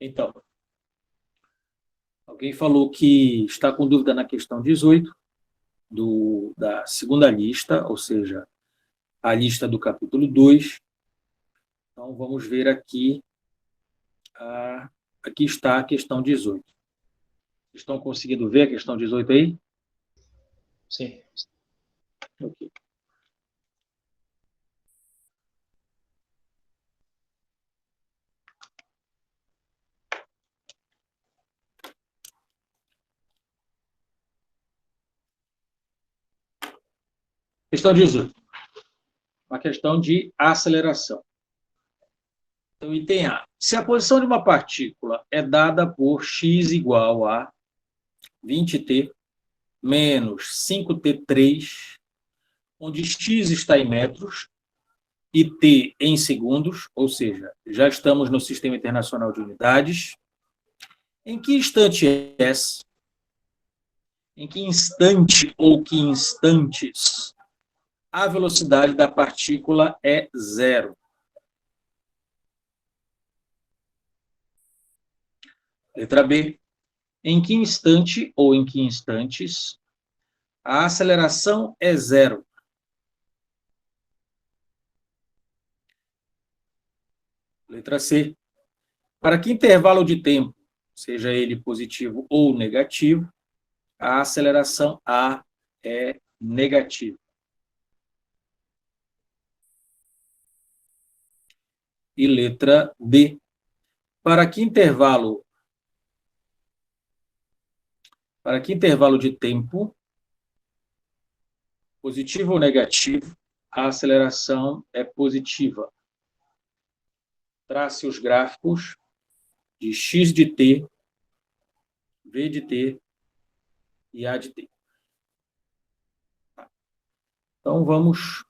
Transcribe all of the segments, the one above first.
Então, alguém falou que está com dúvida na questão 18 da segunda lista, ou seja, a lista do capítulo 2. Então, vamos ver aqui. Aqui está a questão 18. Estão conseguindo ver a questão 18 aí? Sim. Ok. Questão 18. Uma questão de aceleração. Então, item A. Se a posição de uma partícula é dada por x igual a 20t menos 5t3, onde x está em metros e t em segundos, ou seja, já estamos no Sistema Internacional de Unidades, em que instante é S? Em que instante ou que instantes a velocidade da partícula é zero? Letra B. Em que instante ou em que instantes a aceleração é zero? Letra C. Para que intervalo de tempo, seja ele positivo ou negativo, a aceleração A é negativa? E letra D. Para que intervalo de tempo, positivo ou negativo, a aceleração é positiva? Trace os gráficos de x de t, v de t e a de t. Então, vamos...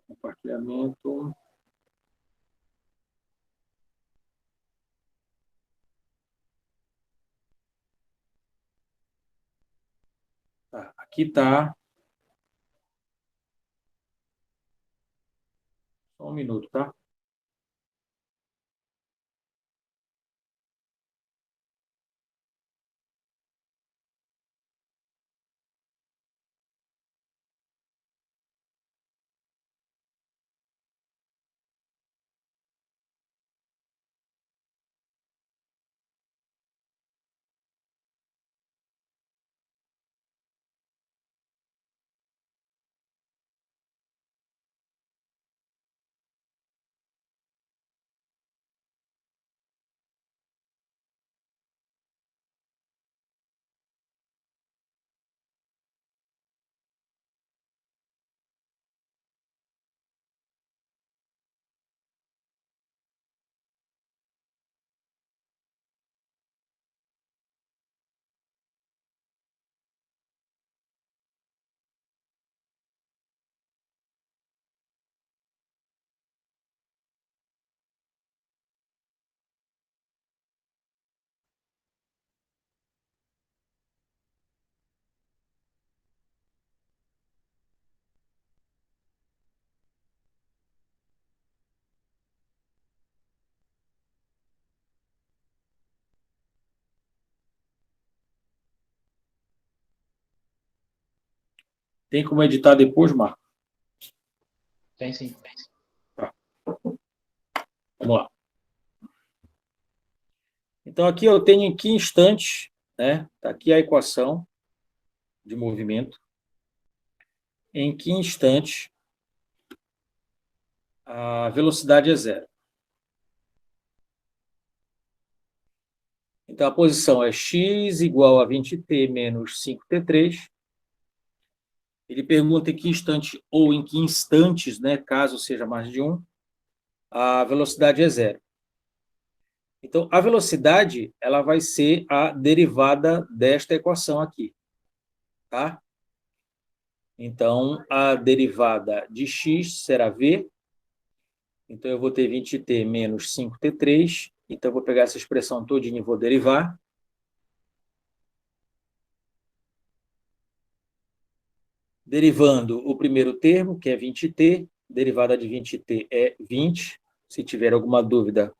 compartilhamento. Tá, aqui está. Só um minuto, tá? Tem como editar depois, Marco? Tem sim. Tá. Vamos lá. Então, aqui eu tenho em que instante, né? Está aqui a equação de movimento. Em que instante a velocidade é zero. Então, a posição é x igual a 20t menos 5t3. Ele pergunta em que instante ou em que instantes, né, caso seja mais de um, a velocidade é zero. Então, a velocidade ela vai ser a derivada desta equação aqui. Tá? Então, a derivada de x será v. Então, eu vou ter 20t menos 5t3. Então, eu vou pegar essa expressão todinha e vou derivar. Derivando o primeiro termo, que é 20t, derivada de 20t é 20. Se tiver alguma dúvida,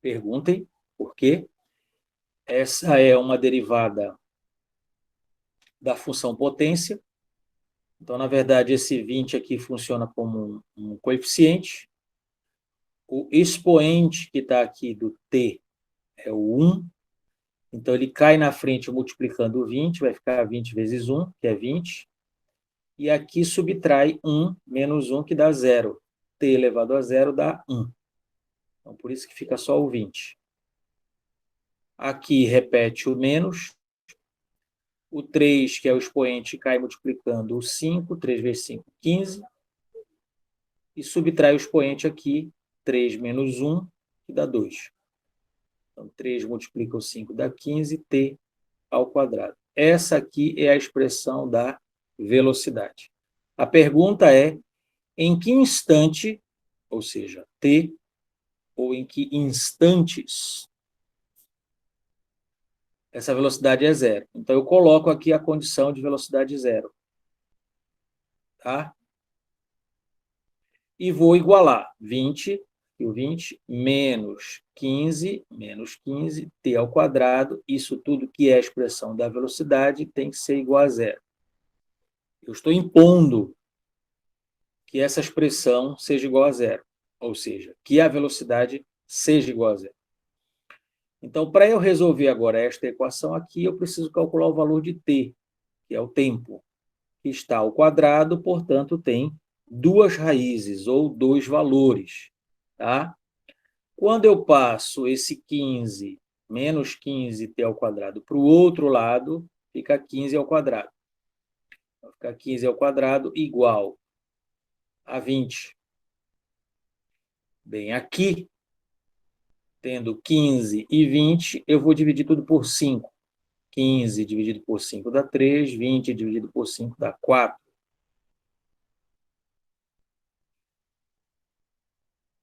perguntem por quê. Essa é uma derivada da função potência. Então, na verdade, esse 20 aqui funciona como um coeficiente. O expoente que está aqui do t é o 1. Então, ele cai na frente multiplicando o 20, vai ficar 20 vezes 1, que é 20. E aqui subtrai 1 menos 1, que dá 0. T elevado a 0 dá 1. Então, por isso que fica só o 20. Aqui repete o menos. O 3, que é o expoente, cai multiplicando o 5. 3 vezes 5, 15. E subtrai o expoente aqui, 3 menos 1, que dá 2. Então, 3 multiplica o 5 dá 15, t ao quadrado. Essa aqui é a expressão da velocidade. A pergunta é, em que instante, ou seja, t, ou em que instantes, essa velocidade é zero. Então, eu coloco aqui a condição de velocidade zero. Tá? E vou igualar 20, e o 20 menos 15, t ao quadrado. Isso tudo que é a expressão da velocidade tem que ser igual a zero. Eu estou impondo que essa expressão seja igual a zero, ou seja, que a velocidade seja igual a zero. Então, para eu resolver agora esta equação aqui, eu preciso calcular o valor de t, que é o tempo, que está ao quadrado, portanto, tem duas raízes, ou dois valores. Tá? Quando eu passo esse 15 menos 15t ao quadrado para o outro lado, fica 15 ao quadrado. Vai ficar 15 ao quadrado igual a 20. Bem, aqui, tendo 15 e 20, eu vou dividir tudo por 5. 15 dividido por 5 dá 3, 20 dividido por 5 dá 4.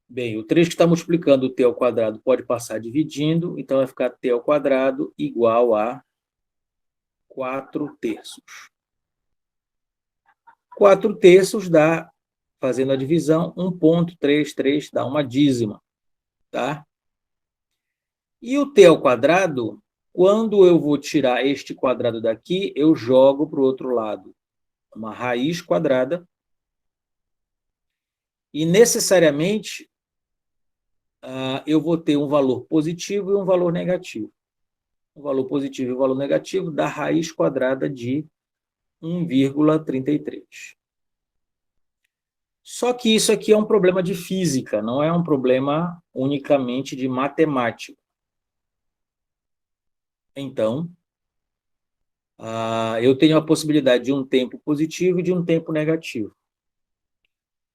Bem, o 3 que está multiplicando o t ao quadrado pode passar dividindo, então vai ficar t ao quadrado igual a 4 terços. 4 terços dá, fazendo a divisão, 1,33 dá uma dízima. Tá? E o t ao quadrado, quando eu vou tirar este quadrado daqui, eu jogo para o outro lado uma raiz quadrada. E, necessariamente, eu vou ter um valor positivo e um valor negativo. O valor positivo e o valor negativo da raiz quadrada de 1,33. Só que isso aqui é um problema de física, não é um problema unicamente de matemática. Então, eu tenho a possibilidade de um tempo positivo e de um tempo negativo.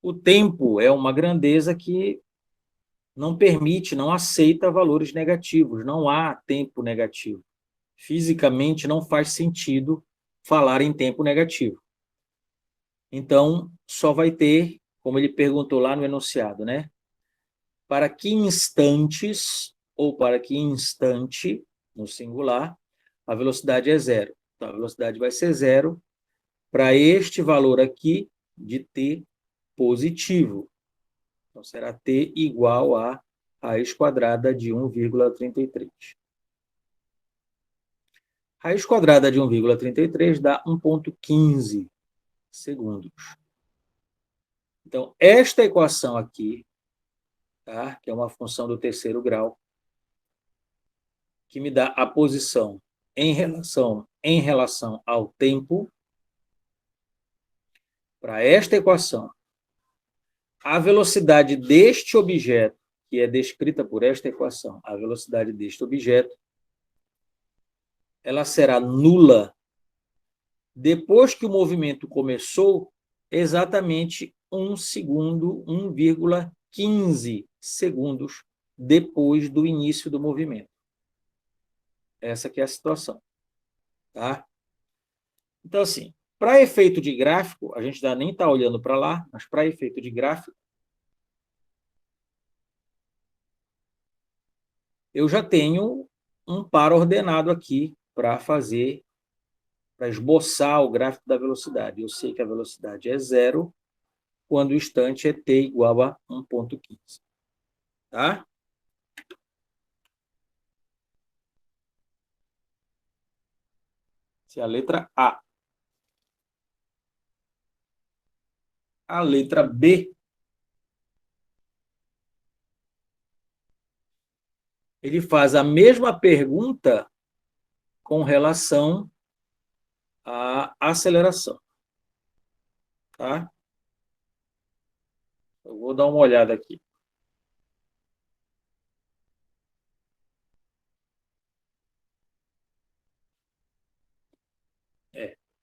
O tempo é uma grandeza que não permite, não aceita valores negativos, não há tempo negativo. Fisicamente não faz sentido falar em tempo negativo. Então, só vai ter, como ele perguntou lá no enunciado, né? Para que instantes, ou para que instante, no singular, a velocidade é zero. Então, a velocidade vai ser zero para este valor aqui de t positivo. Então, será t igual a raiz quadrada de 1,33. Raiz quadrada de 1,33 dá 1,15 segundos. Então, esta equação aqui, tá, que é uma função do terceiro grau, que me dá a posição em relação ao tempo, para esta equação, a velocidade deste objeto, que é descrita por esta equação, a velocidade deste objeto, ela será nula depois que o movimento começou, exatamente 1 segundo, 1,15 segundos depois do início do movimento. Essa que é a situação. Tá? Então, assim, Para efeito de gráfico, a gente ainda nem está olhando para lá, mas para efeito de gráfico, eu já tenho um par ordenado aqui para fazer, para esboçar o gráfico da velocidade. Eu sei que a velocidade é zero quando o instante é t igual a 1,15. Tá? Essa é a letra A. A letra B, ele faz a mesma pergunta com relação à aceleração. Tá? Eu vou dar uma olhada aqui.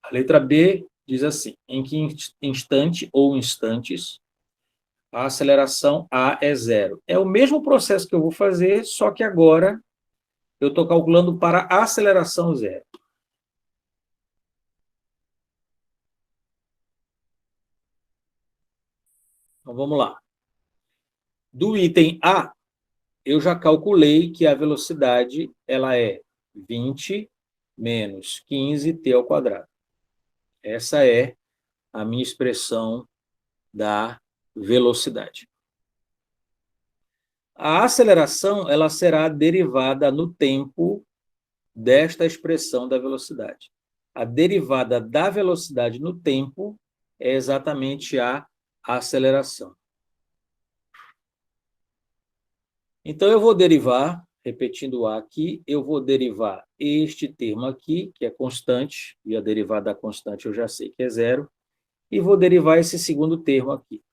A letra B diz assim: em que instante ou instantes a aceleração A é zero. É o mesmo processo que eu vou fazer, só que agora eu estou calculando para a aceleração zero. Então, vamos lá. Do item A, eu já calculei que a velocidade ela é 20 menos 15t ao quadrado. Essa é a minha expressão da velocidade. A aceleração ela será derivada no tempo desta expressão da velocidade. A derivada da velocidade no tempo é exatamente a aceleração. Então, eu vou derivar, repetindo o A aqui, eu vou derivar este termo aqui, que é constante, e a derivada da constante eu já sei que é zero, e vou derivar esse segundo termo aqui.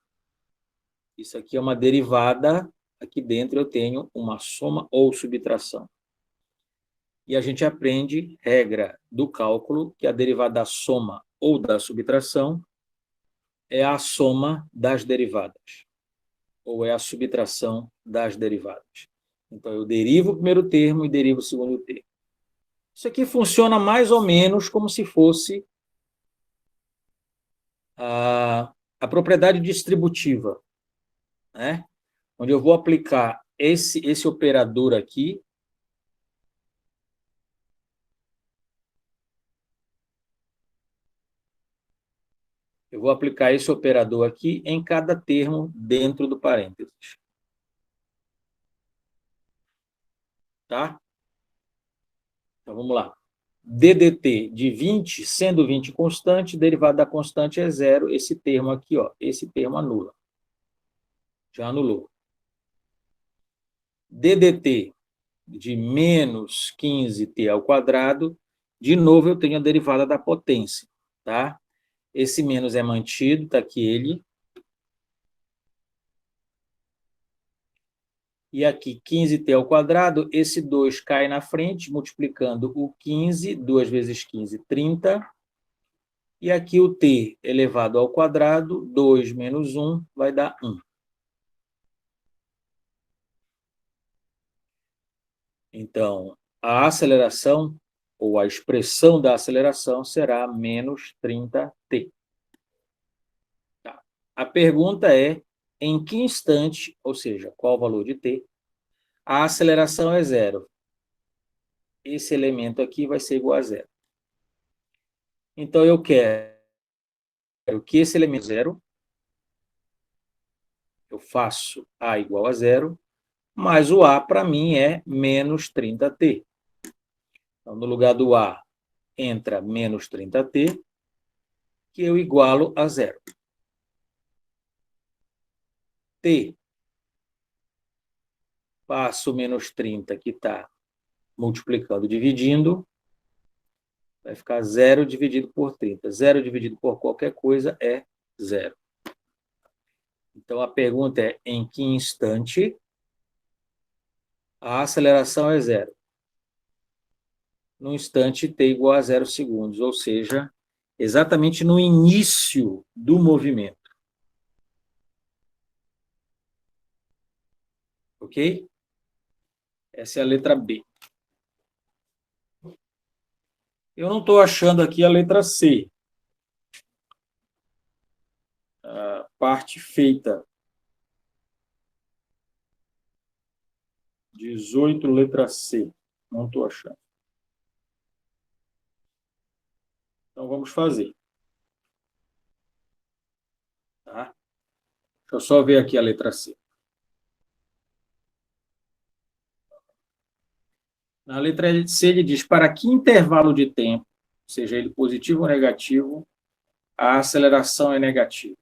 Isso aqui é uma derivada, aqui dentro eu tenho uma soma ou subtração. E a gente aprende regra do cálculo, que a derivada da soma ou da subtração é a soma das derivadas, ou é a subtração das derivadas. Então, eu derivo o primeiro termo e derivo o segundo termo. Isso aqui funciona mais ou menos como se fosse a propriedade distributiva, né? Onde eu vou aplicar esse operador aqui, eu vou aplicar esse operador aqui em cada termo dentro do parênteses. Tá? Então, vamos lá. ddt de 20, sendo 20 constante, derivada da constante é zero. Esse termo aqui, ó, esse termo anula. Já anulou. ddt de menos 15t ao quadrado, de novo eu tenho a derivada da potência. Tá? Esse menos é mantido, está aqui ele. E aqui 15t ao quadrado, esse 2 cai na frente, multiplicando o 15, 2 vezes 15, 30. E aqui o t elevado ao quadrado, 2 menos 1, vai dar 1. Então, a aceleração, ou a expressão da aceleração, será menos 30t. Tá. A pergunta é, em que instante, ou seja, qual o valor de t, a aceleração é zero? Esse elemento aqui vai ser igual a zero. Então, eu quero que esse elemento zero, eu faço A igual a zero, mas o A, para mim, é menos 30t. Então, no lugar do A, entra menos 30t, que eu igualo a zero. T, passo menos 30, que está multiplicando, dividindo, vai ficar 0 dividido por 30. 0 dividido por qualquer coisa é 0. Então, a pergunta é, em que instante a aceleração é zero? No instante t igual a 0 segundos, ou seja, exatamente no início do movimento. Ok? Essa é a letra B. Eu não estou achando aqui a letra C. parte feita. 18, letra C. Não estou achando. Então, vamos fazer. Tá? Deixa eu só ver aqui a letra C. Na letra C, ele diz para que intervalo de tempo, seja ele positivo ou negativo, a aceleração é negativa.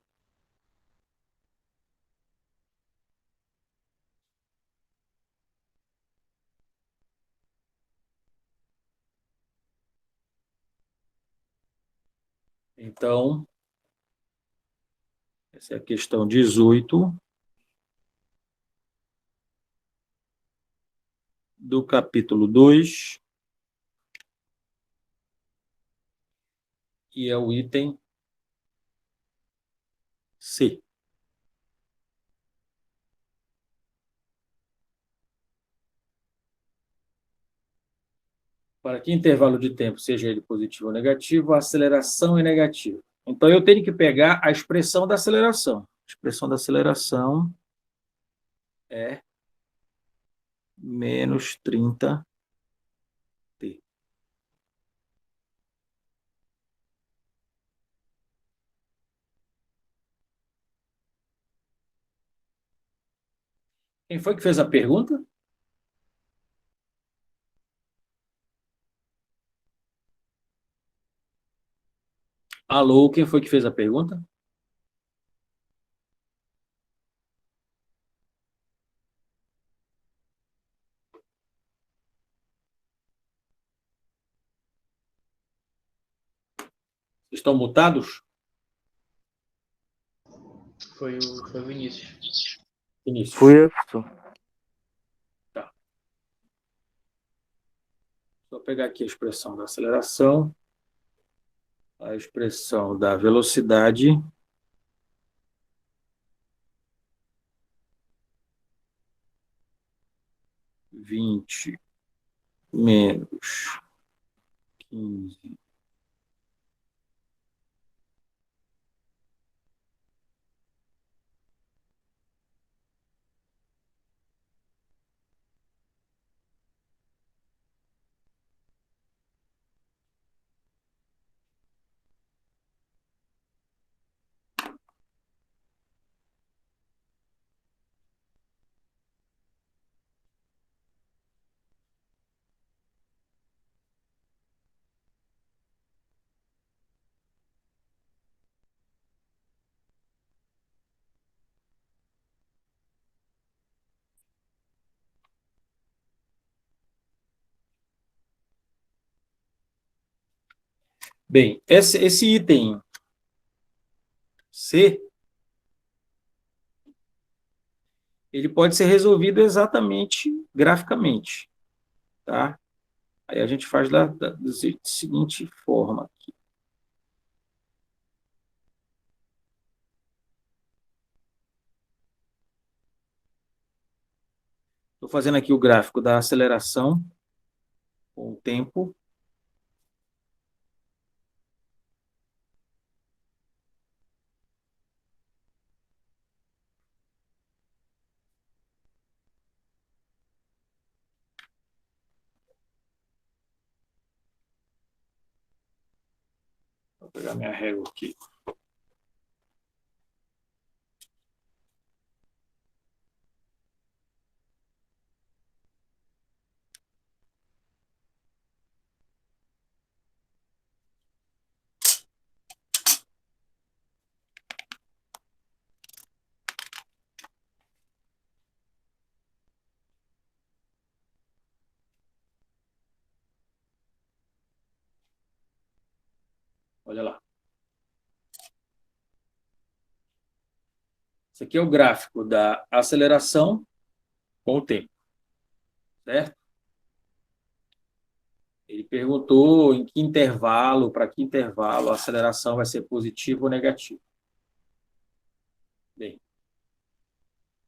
Então, essa é a questão 18 do capítulo 2, e é o item C. Para que intervalo de tempo, seja ele positivo ou negativo, a aceleração é negativa. Então, eu tenho que pegar a expressão da aceleração. A expressão da aceleração é menos 30t. Quem foi que fez a pergunta? Alô, quem foi que fez a pergunta? Estão mutados? Foi o Vinícius. Vinícius. Fui eu, professor. Tá. Vou pegar aqui a expressão da aceleração, a expressão da velocidade, vinte menos 15 Bem, esse item C, ele pode ser resolvido exatamente graficamente, tá? Aí a gente faz da seguinte forma aqui. Estou fazendo aqui o gráfico da aceleração com o tempo. Vou pegar minha régua aqui. Olha lá. Esse aqui é o gráfico da aceleração com o tempo, certo? Ele perguntou em que intervalo, para que intervalo a aceleração vai ser positiva ou negativa. Bem,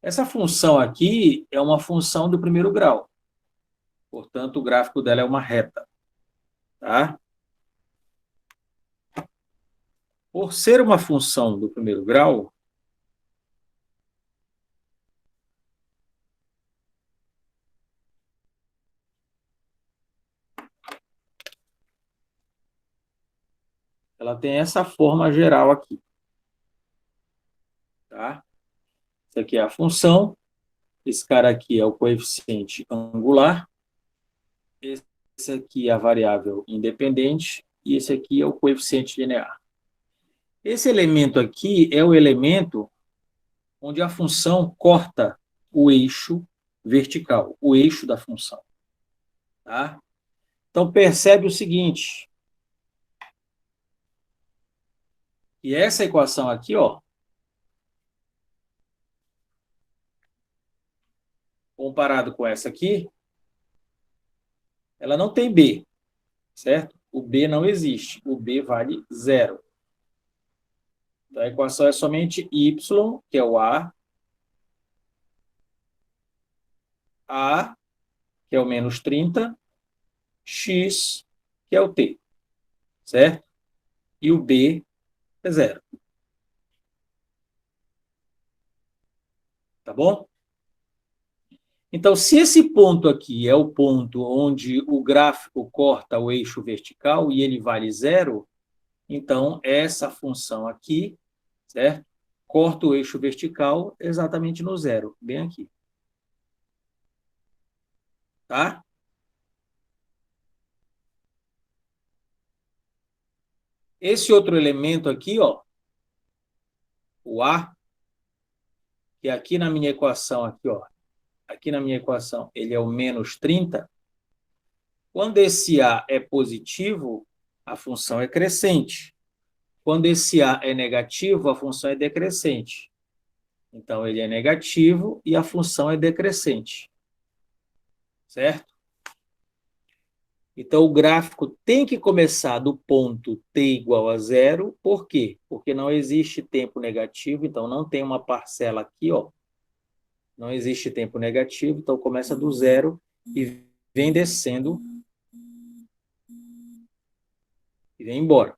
essa função aqui é uma função do primeiro grau. Portanto, o gráfico dela é uma reta, tá? Por ser uma função do primeiro grau, ela tem essa forma geral aqui. Tá? Isso aqui é a função, esse cara aqui é o coeficiente angular, esse aqui é a variável independente e esse aqui é o coeficiente linear. Esse elemento aqui é o elemento onde a função corta o eixo vertical, o eixo da função. Tá? Então, percebe o seguinte, e essa equação aqui, ó, comparado com essa aqui, ela não tem B, certo? O B não existe, o B vale zero. Então, a equação é somente y, que é o A, que é o menos 30, x, que é o t, certo? E o B é zero. Tá bom? Então, se esse ponto aqui é o ponto onde o gráfico corta o eixo vertical e ele vale zero, então essa função aqui, certo? Corta o eixo vertical exatamente no zero, bem aqui. Tá? Esse outro elemento aqui, ó, o A, que aqui na minha equação, aqui, ó, aqui na minha equação, ele é o menos 30. Quando esse A é positivo, a função é crescente. Quando esse A é negativo, a função é decrescente. Então, ele é negativo e a função é decrescente. Certo? Então, o gráfico tem que começar do ponto t igual a zero. Por quê? Porque não existe tempo negativo, então não tem uma parcela aqui, ó. Não existe tempo negativo, então começa do zero e vem descendo e vem embora.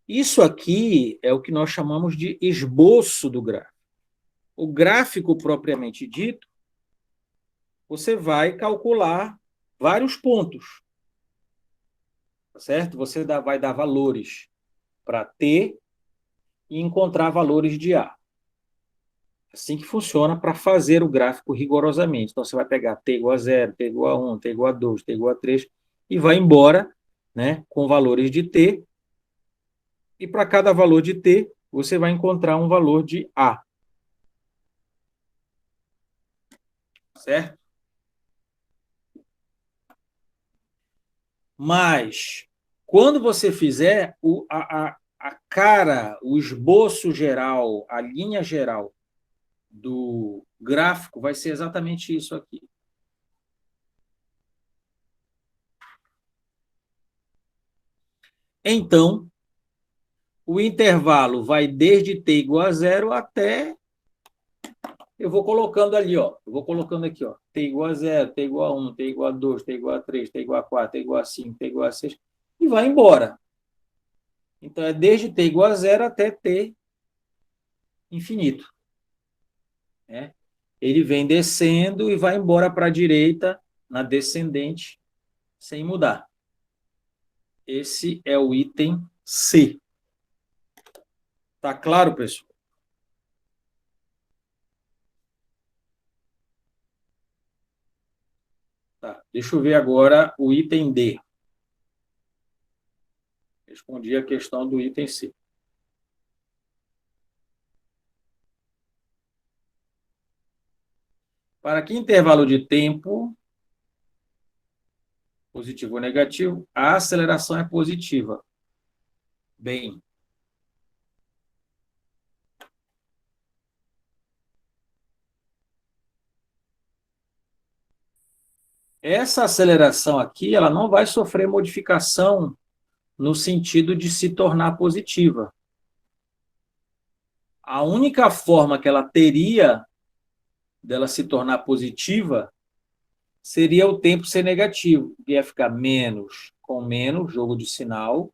Isso aqui é o que nós chamamos de esboço do gráfico. O gráfico propriamente dito, você vai calcular vários pontos, certo? Você vai dar valores para T e encontrar valores de A. Assim que funciona para fazer o gráfico rigorosamente. Então, você vai pegar T igual a 0, T igual a 1, T igual a 2, T igual a 3 e vai embora, né, com valores de T. E para cada valor de T, você vai encontrar um valor de A. Certo? Mas, quando você fizer a cara, o esboço geral, a linha geral do gráfico, vai ser exatamente isso aqui. Então, o intervalo vai desde t igual a zero até... Eu vou colocando ali, ó. Eu vou colocando aqui, ó. T igual a 0, T igual a 1, T igual a 2, T igual a 3, T igual a 4, T igual a 5, T igual a 6, e vai embora. Então, é desde t igual a zero até t infinito. Né? Ele vem descendo e vai embora para a direita, na descendente, sem mudar. Esse é o item C. Tá claro, pessoal? Tá. Deixa eu ver agora o item D. Respondi a questão do item C. Para que intervalo de tempo, positivo ou negativo, a aceleração é positiva? Bem, essa aceleração aqui, ela não vai sofrer modificação no sentido de se tornar positiva. A única forma que ela teria dela se tornar positiva seria o tempo ser negativo, que ia ficar menos com menos, jogo de sinal,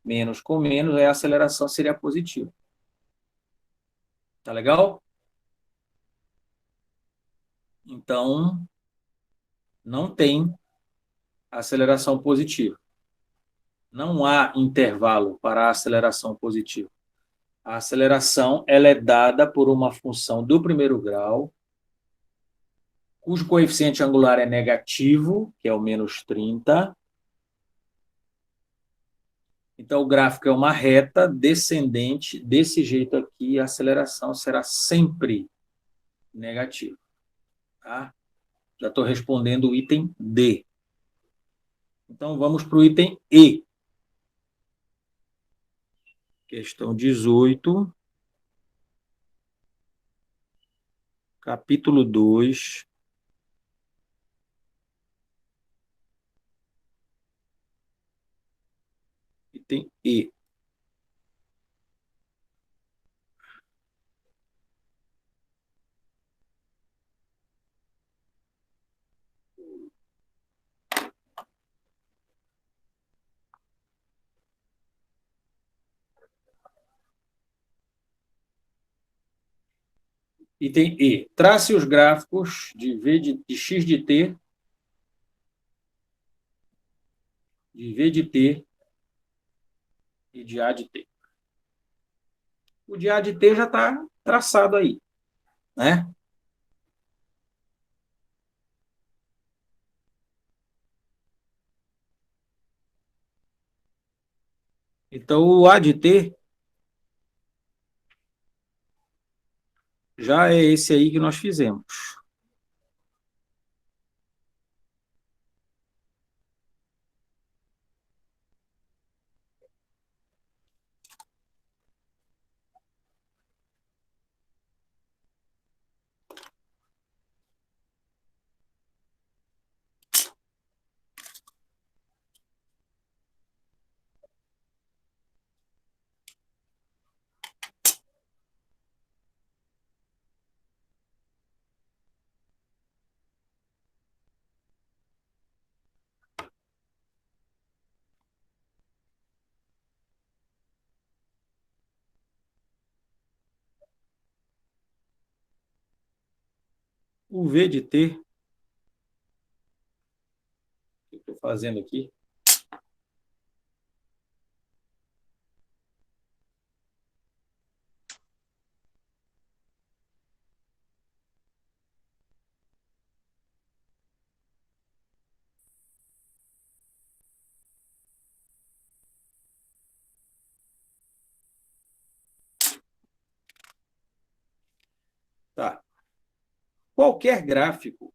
menos com menos, aí a aceleração seria positiva. Tá legal? Então, não tem aceleração positiva. Não há intervalo para a aceleração positiva. A aceleração ela é dada por uma função do primeiro grau, cujo coeficiente angular é negativo, que é o menos 30. Então, o gráfico é uma reta descendente, desse jeito aqui, a aceleração será sempre negativa. Tá? Já estou respondendo o item D. Então, vamos para o item E. Questão 18, capítulo 2. Item E. Item E. Trace os gráficos de V de x de t, de V de t e de A de t. O de A de t já está traçado aí, né? Então, o A de t já é esse aí que nós fizemos. O V de t, o que eu estou fazendo aqui? Tá. Qualquer gráfico,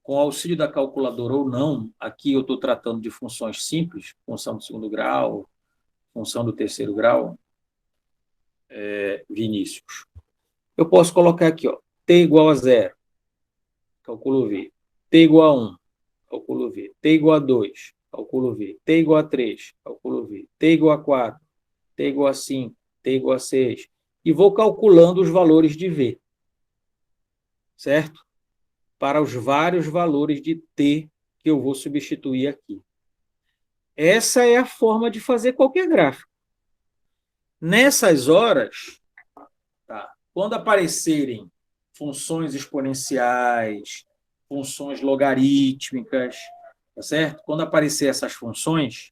com auxílio da calculadora ou não, aqui eu estou tratando de funções simples, função do segundo grau, função do terceiro grau, Vinícius. Eu posso colocar aqui, ó, t igual a 0, calculo V. T igual a 1, calculo V. T igual a 2, calculo V. T igual a 3, calculo V. T igual a 4, T igual a 5, T igual a 6. E vou calculando os valores de V, certo? Para os vários valores de T que eu vou substituir aqui. Essa é a forma de fazer qualquer gráfico. Nessas horas, tá, quando aparecerem funções exponenciais, funções logarítmicas, tá certo? Quando aparecer essas funções,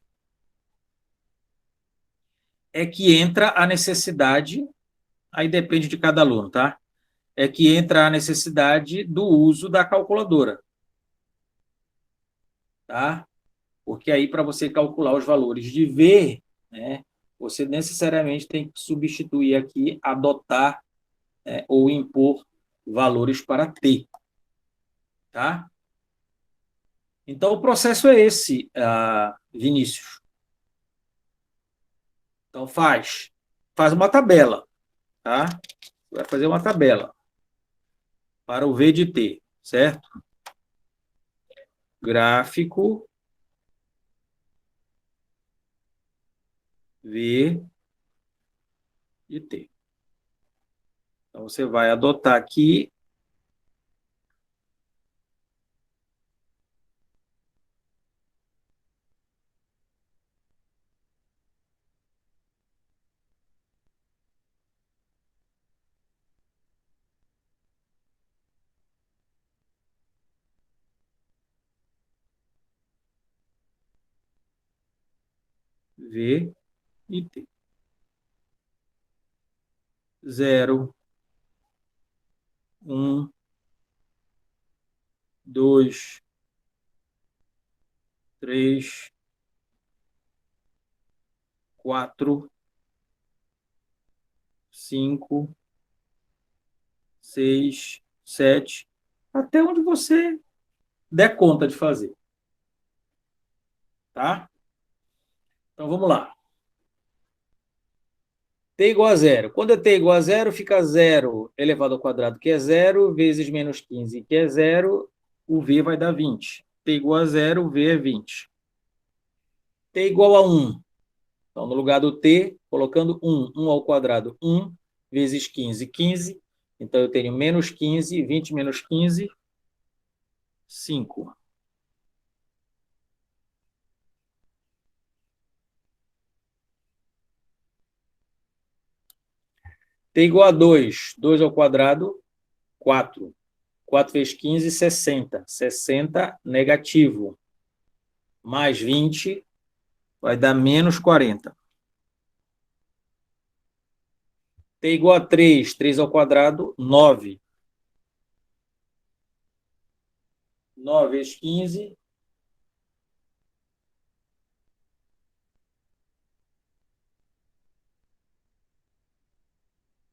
é que entra a necessidade, aí depende de cada aluno, tá? É que entra a necessidade do uso da calculadora, tá? Porque aí, para você calcular os valores de V, né, você necessariamente tem que substituir aqui, adotar, né, ou impor valores para T. Tá? Então, o processo é esse, Vinícius. Então, faz uma tabela. Tá? Vai fazer uma tabela para o V de T, certo? Gráfico V de T. Então, você vai adotar aqui V e T. 0, 1, 2, 3, 4, 5, 6, 7, até onde você der conta de fazer. Tá? Então, vamos lá. T igual a zero. Quando é t igual a zero, fica 0 elevado ao quadrado, que é 0, vezes menos 15, que é 0, o V vai dar 20. T igual a zero, o V é 20. T igual a 1. Então, no lugar do T, colocando 1. 1 ao quadrado, 1, vezes 15, 15. Então, eu tenho menos 15, 20 menos 15, 5. T igual a 2. 2 ao quadrado, 4. 4 vezes 15, 60. 60 negativo. Mais 20 vai dar menos 40. T igual a 3. 3 ao quadrado, 9. 9 vezes 15,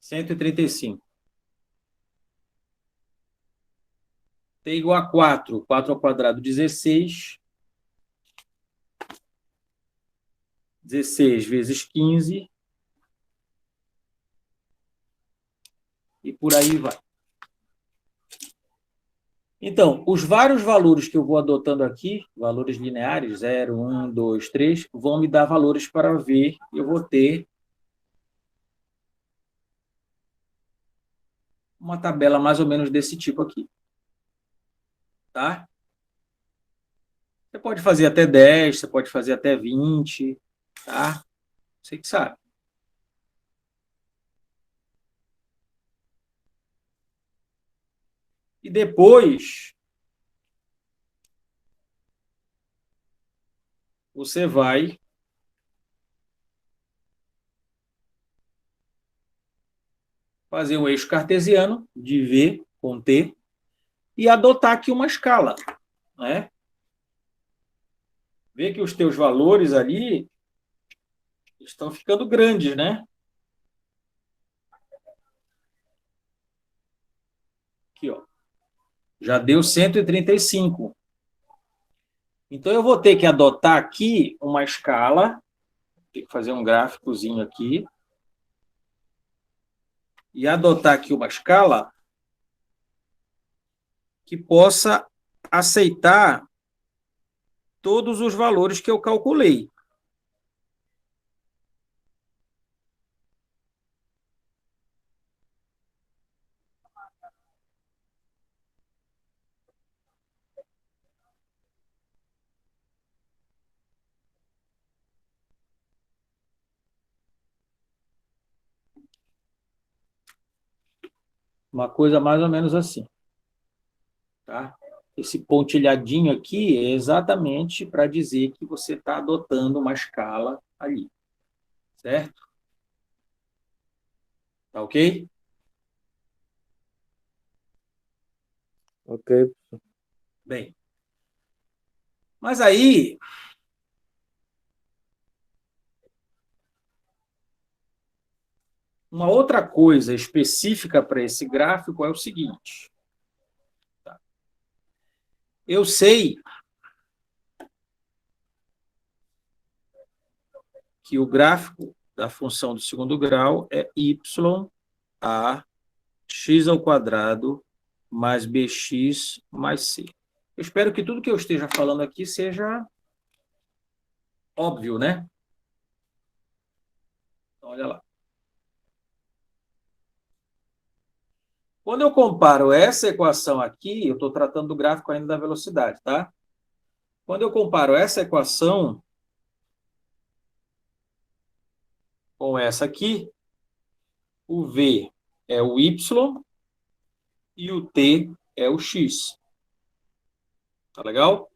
135. T igual a 4. 4 ao quadrado, 16. 16 vezes 15. E por aí vai. Então, os vários valores que eu vou adotando aqui, valores lineares, 0, 1, 2, 3, vão me dar valores para V. Eu vou ter uma tabela mais ou menos desse tipo aqui. Tá? Você pode fazer até 10, você pode fazer até 20, tá? Você que sabe. E depois, você vai fazer um eixo cartesiano de V com T e adotar aqui uma escala, né? Vê que os teus valores ali estão ficando grandes, né? Aqui, ó. Já deu 135. Então, eu vou ter que adotar aqui uma escala. Tem que fazer um gráficozinho aqui. E adotar aqui uma escala que possa aceitar todos os valores que eu calculei. Uma coisa mais ou menos assim. Tá? Esse pontilhadinho aqui é exatamente para dizer que você está adotando uma escala ali. Certo? Tá ok? Ok. Bem, mas aí, uma outra coisa específica para esse gráfico é o seguinte. Tá? Eu sei que o gráfico da função do segundo grau é y a x ao quadrado mais bx mais c. Eu espero que tudo que eu esteja falando aqui seja óbvio, né? Então, olha lá. Quando eu comparo essa equação aqui, eu estou tratando do gráfico ainda da velocidade, tá? Quando eu comparo essa equação com essa aqui, o V é o Y e o T é o X. Tá legal?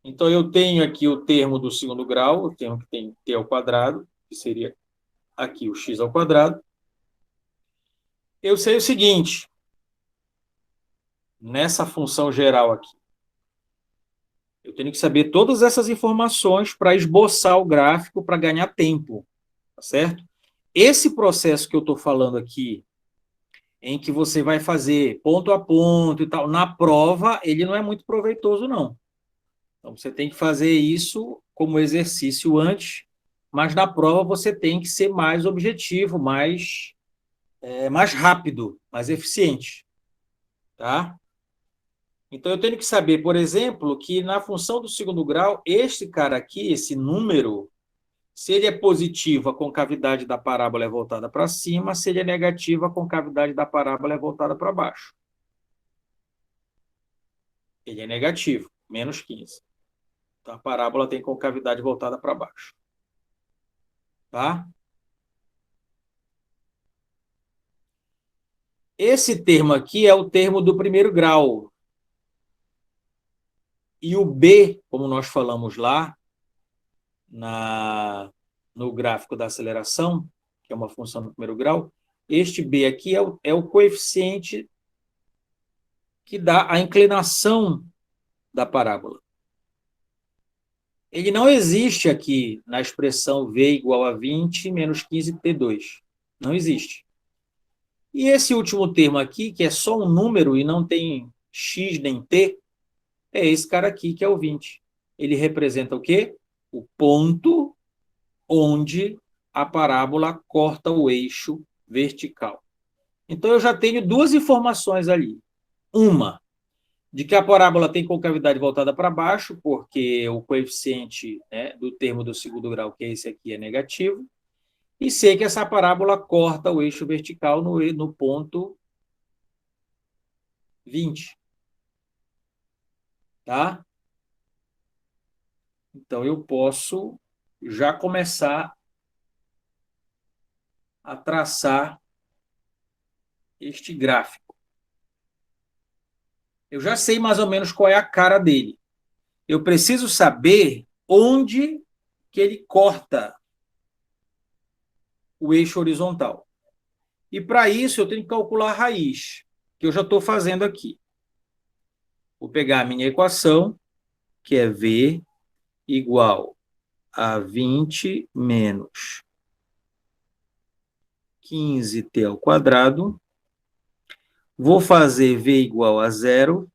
Então, eu tenho aqui o termo do segundo grau, o termo que tem t ao quadrado, que seria aqui o x ao quadrado. Eu sei o seguinte, nessa função geral aqui, eu tenho que saber todas essas informações para esboçar o gráfico para ganhar tempo, tá certo? Esse processo que eu estou falando aqui, em que você vai fazer ponto a ponto e tal, na prova, ele não é muito proveitoso, não. Então, você tem que fazer isso como exercício antes, mas na prova você tem que ser mais objetivo, mais rápido, mais eficiente, tá? Então, eu tenho que saber, por exemplo, que na função do segundo grau, este cara aqui, esse número, se ele é positivo, a concavidade da parábola é voltada para cima, se ele é negativo, a concavidade da parábola é voltada para baixo. Ele é negativo, menos 15. Então, a parábola tem concavidade voltada para baixo. Tá? Esse termo aqui é o termo do primeiro grau. E o B, como nós falamos lá, no gráfico da aceleração, que é uma função do primeiro grau, este B aqui é o coeficiente que dá a inclinação da parábola. Ele não existe aqui na expressão V igual a 20 menos 15T2. Não existe. E esse último termo aqui, que é só um número e não tem X nem T, é esse cara aqui, que é o 20. Ele representa o quê? O ponto onde a parábola corta o eixo vertical. Então, eu já tenho duas informações ali. Uma, de que a parábola tem concavidade voltada para baixo, porque o coeficiente, né, do termo do segundo grau, que é esse aqui, é negativo. E sei que essa parábola corta o eixo vertical no ponto 20. Tá? Então, eu posso já começar a traçar este gráfico. Eu já sei mais ou menos qual é a cara dele. Eu preciso saber onde que ele corta o eixo horizontal. E para isso eu tenho que calcular a raiz, que eu já estou fazendo aqui. Vou pegar a minha equação, que é V igual a 20 menos 15t ao quadrado. Vou fazer V igual a zero.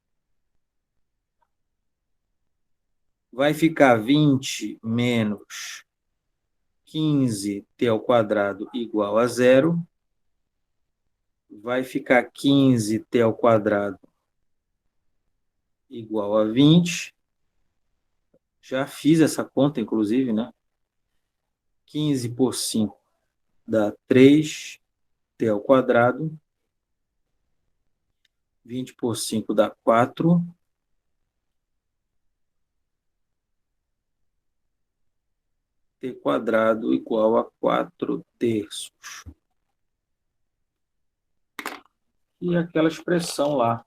Vai ficar 20 menos 15t ao quadrado igual a zero. Vai ficar 15t ao quadrado igual a 20. Já fiz essa conta, inclusive, né? 15 por 5 dá 3t ao quadrado. 20 por 5 dá 4. T quadrado igual a 4 terços. E aquela expressão lá.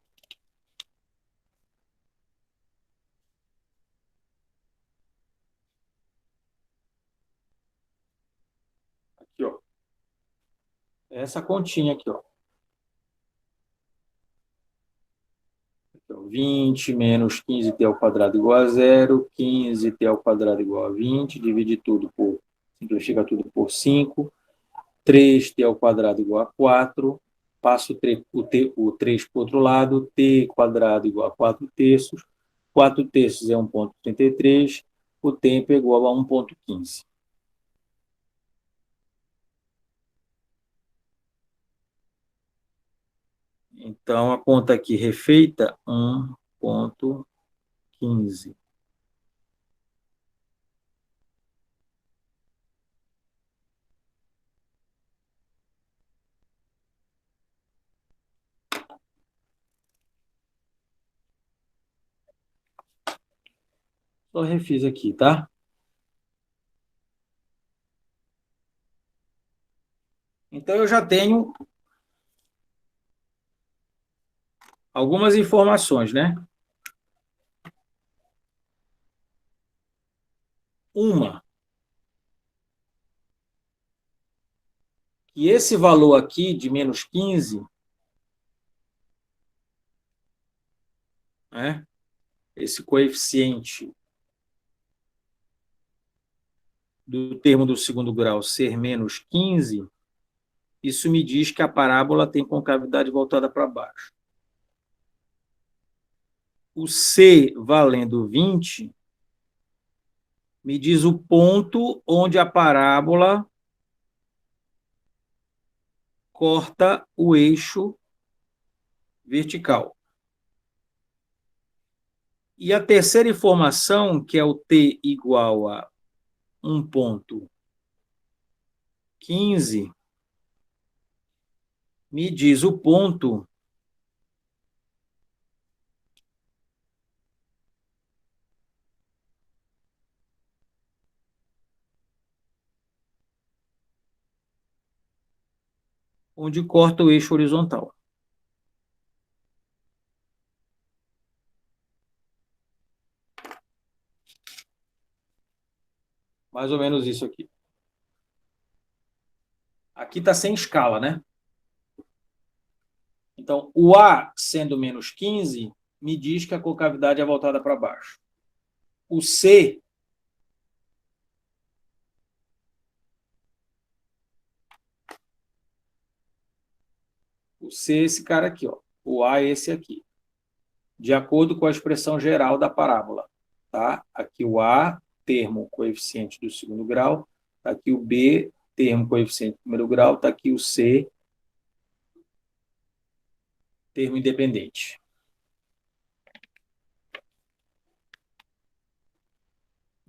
Aqui, ó. Essa continha aqui, ó. 20 menos 15t ao quadrado igual a zero. 15t ao quadrado igual a 20. Divide tudo por... Simplifica tudo por 5. 3t ao quadrado igual a 4. Passo o 3 para o outro lado. T quadrado igual a 4 terços. 4 terços é 1,33. O tempo é igual a 1,15. Então, a conta aqui refeita, 1,15. Só refiz aqui, tá? Então, eu já tenho algumas informações, né? Uma, que esse valor aqui de menos 15, né, esse coeficiente do termo do segundo grau ser menos 15, isso me diz que a parábola tem concavidade voltada para baixo. O C valendo 20 me diz o ponto onde a parábola corta o eixo vertical. E a terceira informação, que é o T igual a 1,15, me diz o ponto onde corta o eixo horizontal. Mais ou menos isso aqui. Aqui está sem escala, né? Então, o A sendo menos 15, me diz que a concavidade é voltada para baixo. O C é esse cara aqui, ó. O A é esse aqui. De acordo com a expressão geral da parábola. Tá? Aqui o A, termo coeficiente do segundo grau. Tá aqui o B, termo coeficiente do primeiro grau. Tá aqui o C, termo independente.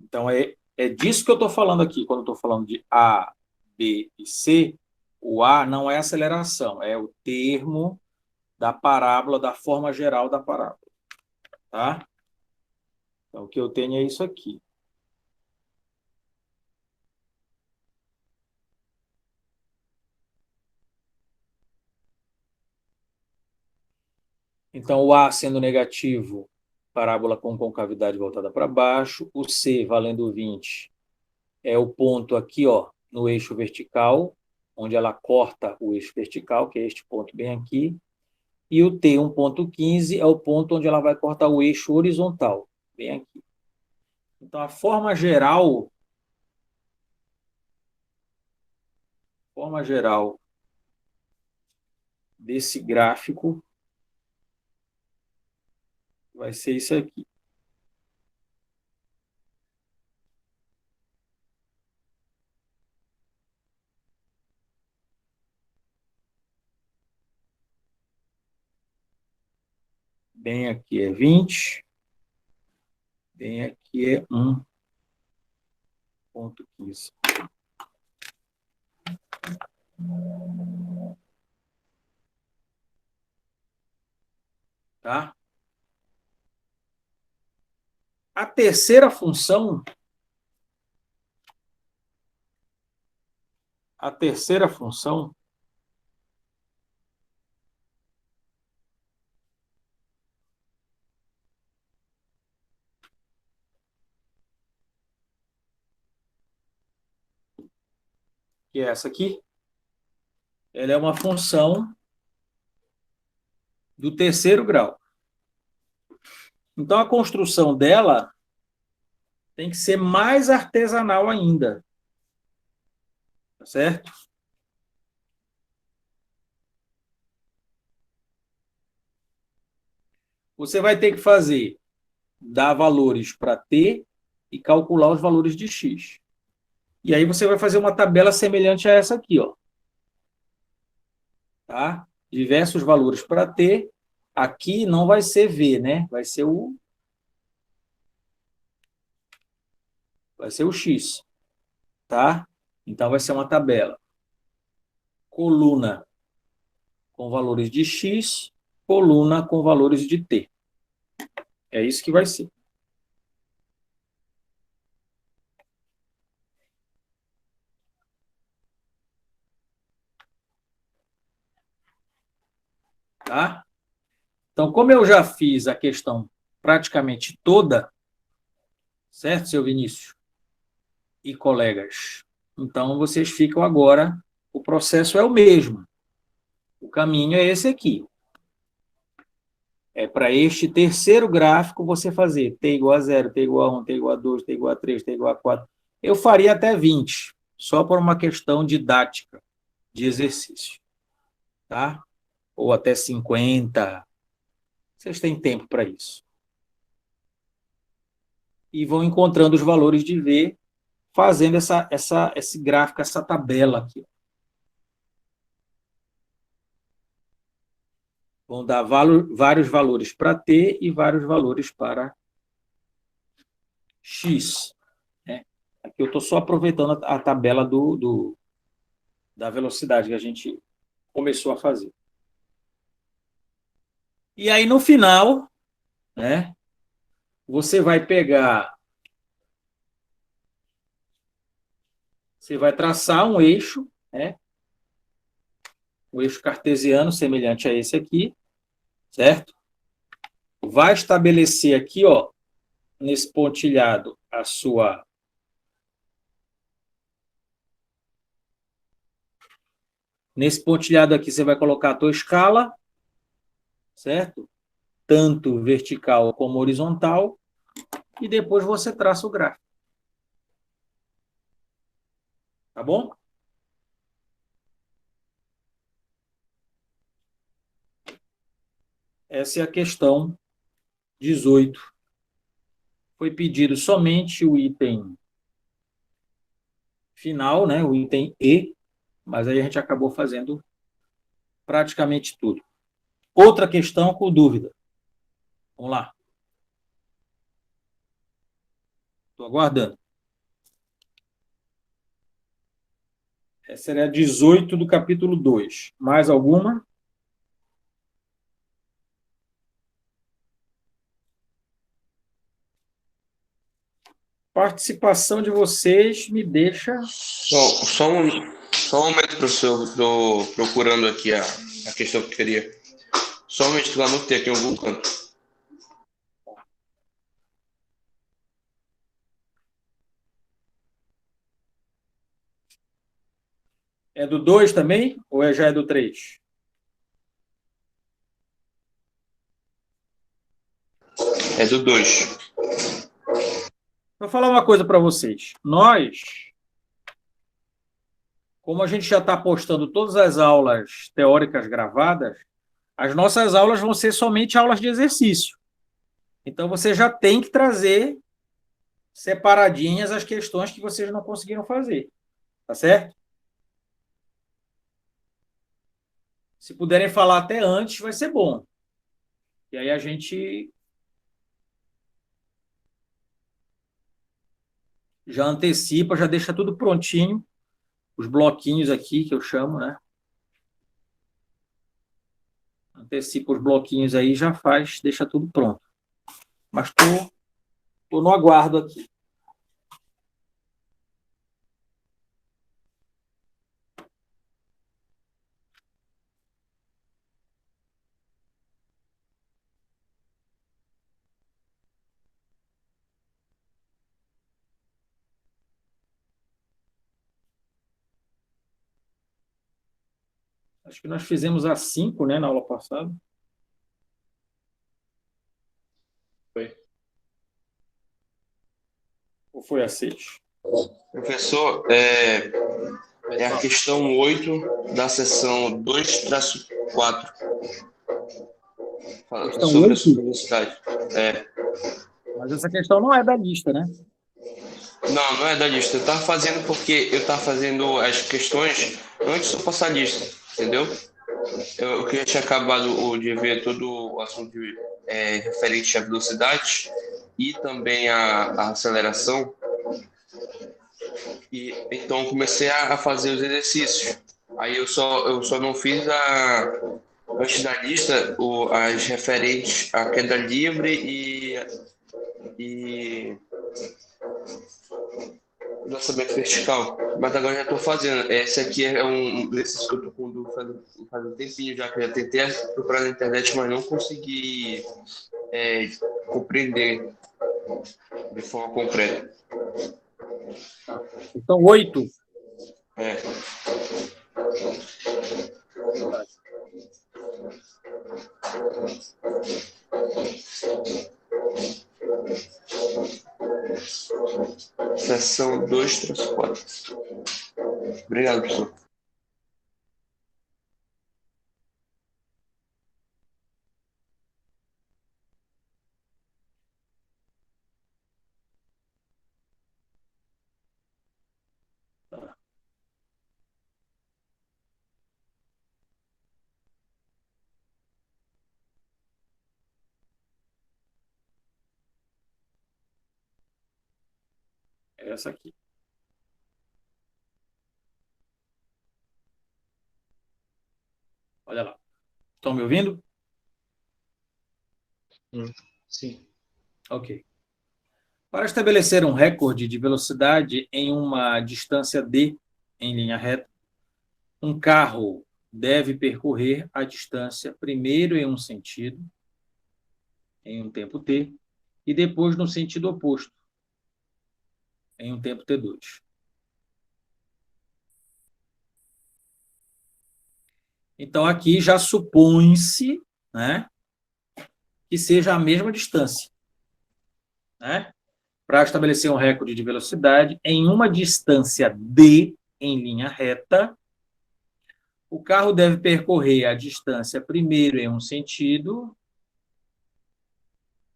Então, é disso que eu estou falando aqui. Quando eu estou falando de A, B e C, o A não é aceleração, é o termo da parábola, da forma geral da parábola. Tá? Então, o que eu tenho é isso aqui. Então, o A sendo negativo, parábola com concavidade voltada para baixo. O C, valendo 20, é o ponto aqui, ó, no eixo vertical, onde ela corta o eixo vertical, que é este ponto bem aqui. E o T, 1,15, é o ponto onde ela vai cortar o eixo horizontal, bem aqui. Então, a forma geral desse gráfico vai ser isso aqui. Bem aqui é 20, bem aqui é 1,15. Tá? A terceira função, que é essa aqui, ela é uma função do terceiro grau. Então, a construção dela tem que ser mais artesanal ainda. Tá certo? Você vai ter que dar valores para T e calcular os valores de X. E aí você vai fazer uma tabela semelhante a essa aqui, ó. Tá? Diversos valores para T. Aqui não vai ser V, né? Vai ser o X, tá? Então vai ser uma tabela. Coluna com valores de X, coluna com valores de T. É isso que vai ser. Tá? Então, como eu já fiz a questão praticamente toda, certo, seu Vinícius? e colegas. Então, vocês ficam agora, o processo é o mesmo. O caminho é esse aqui. É para este terceiro gráfico você fazer t igual a 0, t igual a 1, t igual a 2, t igual a 3, t igual a 4. Eu faria até 20, só por uma questão didática de exercício. Tá? Ou até 50. Vocês têm tempo para isso. E vão encontrando os valores de V fazendo esse gráfico, essa tabela aqui. Vão dar vários valores para T e vários valores para X. Né? Aqui eu estou só aproveitando a tabela da velocidade que a gente começou a fazer. E aí, no final, né, você vai pegar... Você vai traçar um eixo, né? Um eixo cartesiano semelhante a esse aqui, certo? Vai estabelecer aqui, ó, nesse pontilhado, a sua... Nesse pontilhado aqui, você vai colocar a tua escala, certo? Tanto vertical como horizontal, e depois você traça o gráfico. Tá bom? Essa é a questão 18. Foi pedido somente o item final, né? O item E, mas aí a gente acabou fazendo praticamente tudo. Outra questão com dúvida. Vamos lá. Estou aguardando. Essa era a 18 do capítulo 2. Mais alguma? Participação de vocês me deixa... Só um momento, professor. Estou procurando aqui a questão que eu queria. Só um momento que eu anotei aqui em algum canto. É do 2 também? Ou já é do 3? É do 2. Vou falar uma coisa para vocês. Nós, como a gente já está postando todas as aulas teóricas gravadas, as nossas aulas vão ser somente aulas de exercício. Então, você já tem que trazer separadinhas as questões que vocês não conseguiram fazer. Tá certo? Se puderem falar até antes, vai ser bom. E aí a gente já antecipa, já deixa tudo prontinho. Os bloquinhos aqui, que eu chamo, né? Antecipa os bloquinhos aí, já faz, deixa tudo pronto. Mas tô no aguardo aqui. Acho que nós fizemos a 5, né, na aula passada. Foi. Ou foi a 6? Professor, é a questão 8 da seção 2-4. Falando Questão sobre 8? a sua velocidade. Mas essa questão não é da lista, né? Não é da lista. Eu estava fazendo porque eu estava fazendo as questões antes de eu passar a lista, entendeu? Eu já tinha acabado de ver todo o assunto referente à velocidade e também à aceleração. E então comecei a fazer os exercícios. Aí eu só não fiz antes da lista as referentes à queda livre e lançamento vertical, mas agora já estou fazendo. Esse aqui é um desses que eu estou com dúvida faz um tempinho já, que eu já tentei procurar na internet, mas não consegui compreender de forma concreta. Então, 8. É. Seção 2-4. Obrigado, professor. É essa aqui. Olha lá. Estão me ouvindo? Sim. Ok. Para estabelecer um recorde de velocidade em uma distância d em linha reta, um carro deve percorrer a distância primeiro em um sentido, em um tempo t, e depois no sentido oposto, em um tempo t2. Então, aqui já supõe-se, né, que seja a mesma distância, né? Para estabelecer um recorde de velocidade em uma distância d em linha reta, o carro deve percorrer a distância primeiro em um sentido,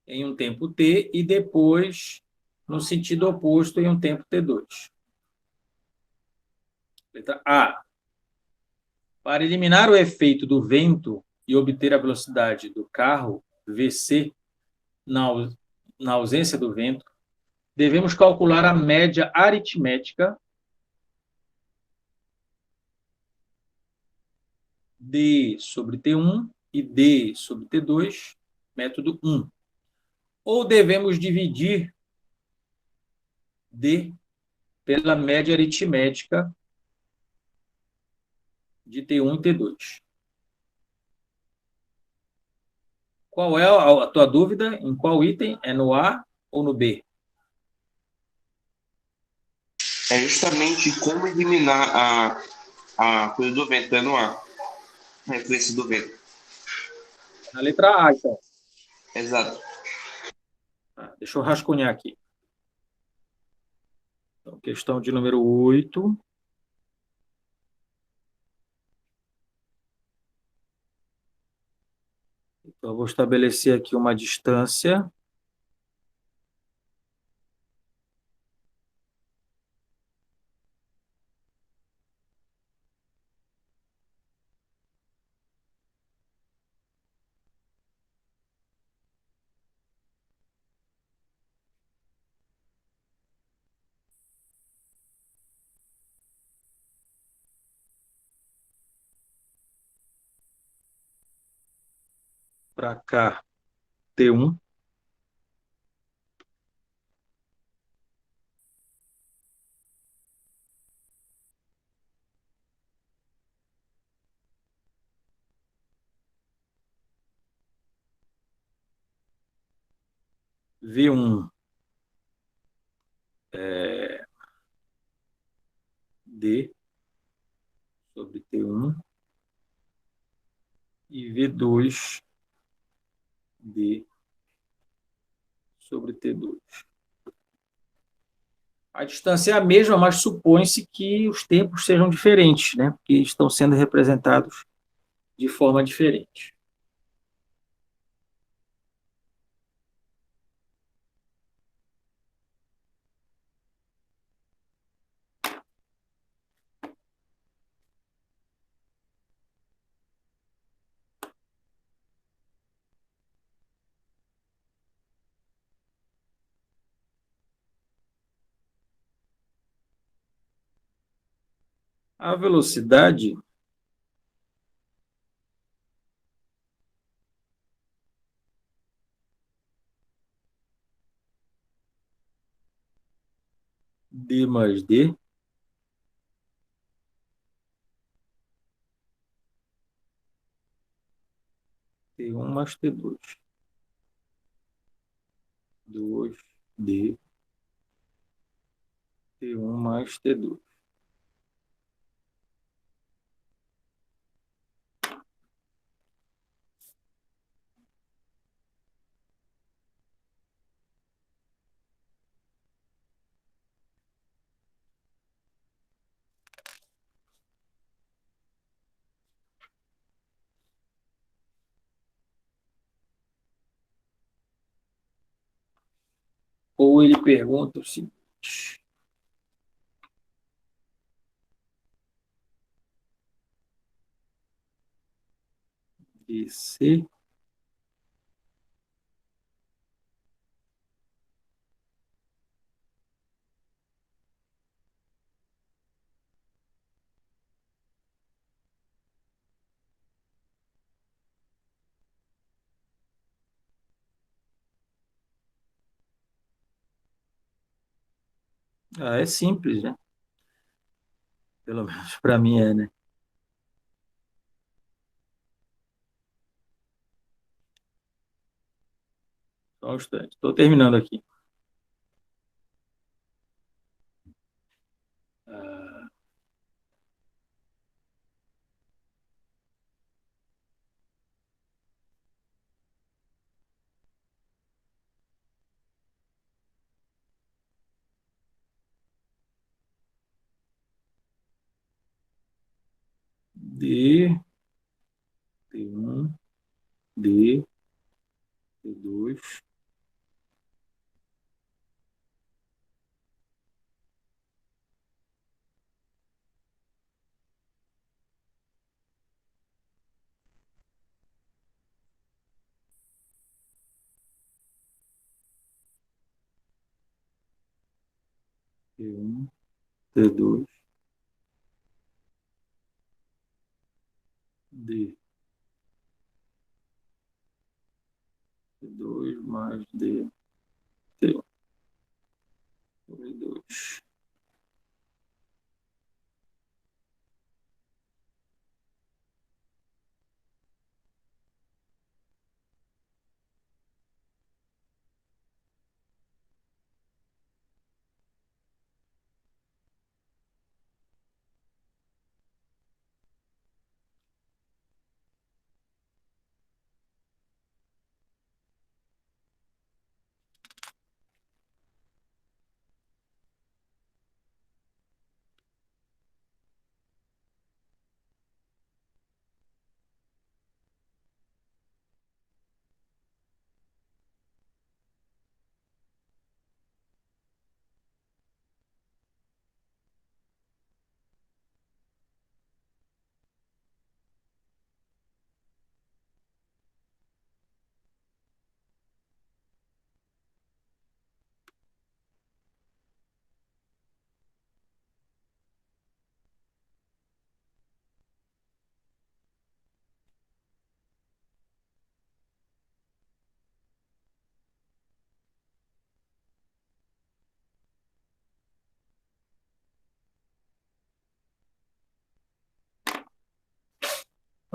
em um tempo t, e depois no sentido oposto em um tempo t2. Letra A. Para eliminar o efeito do vento e obter a velocidade do carro, vc, na ausência do vento, devemos calcular a média aritmética d sobre t1 e d sobre t2, método 1. Ou devemos dividir d pela média aritmética de T1 e T2. Qual é a tua dúvida? Em qual item? É no A ou no B? É justamente como eliminar a coisa do vento, né? No ar. A influência do vento. Na letra A, então. Exato. Deixa eu rascunhar aqui. Então, questão de número 8. Então, eu vou estabelecer aqui uma distância. Para cá, T1. V1 D sobre T1 e V2 D sobre T2. A distância é a mesma, mas supõe-se que os tempos sejam diferentes, né? Porque estão sendo representados de forma diferente. A velocidade d mais d T1 mais T2. 2D T1 mais T2. Ou ele pergunta o seguinte: DC é simples, né? Pelo menos para mim é, né? Só um instante. Estou terminando aqui. Ah, D, T1, D, T2, T1, T2, D, T2 mais D, T1, T2.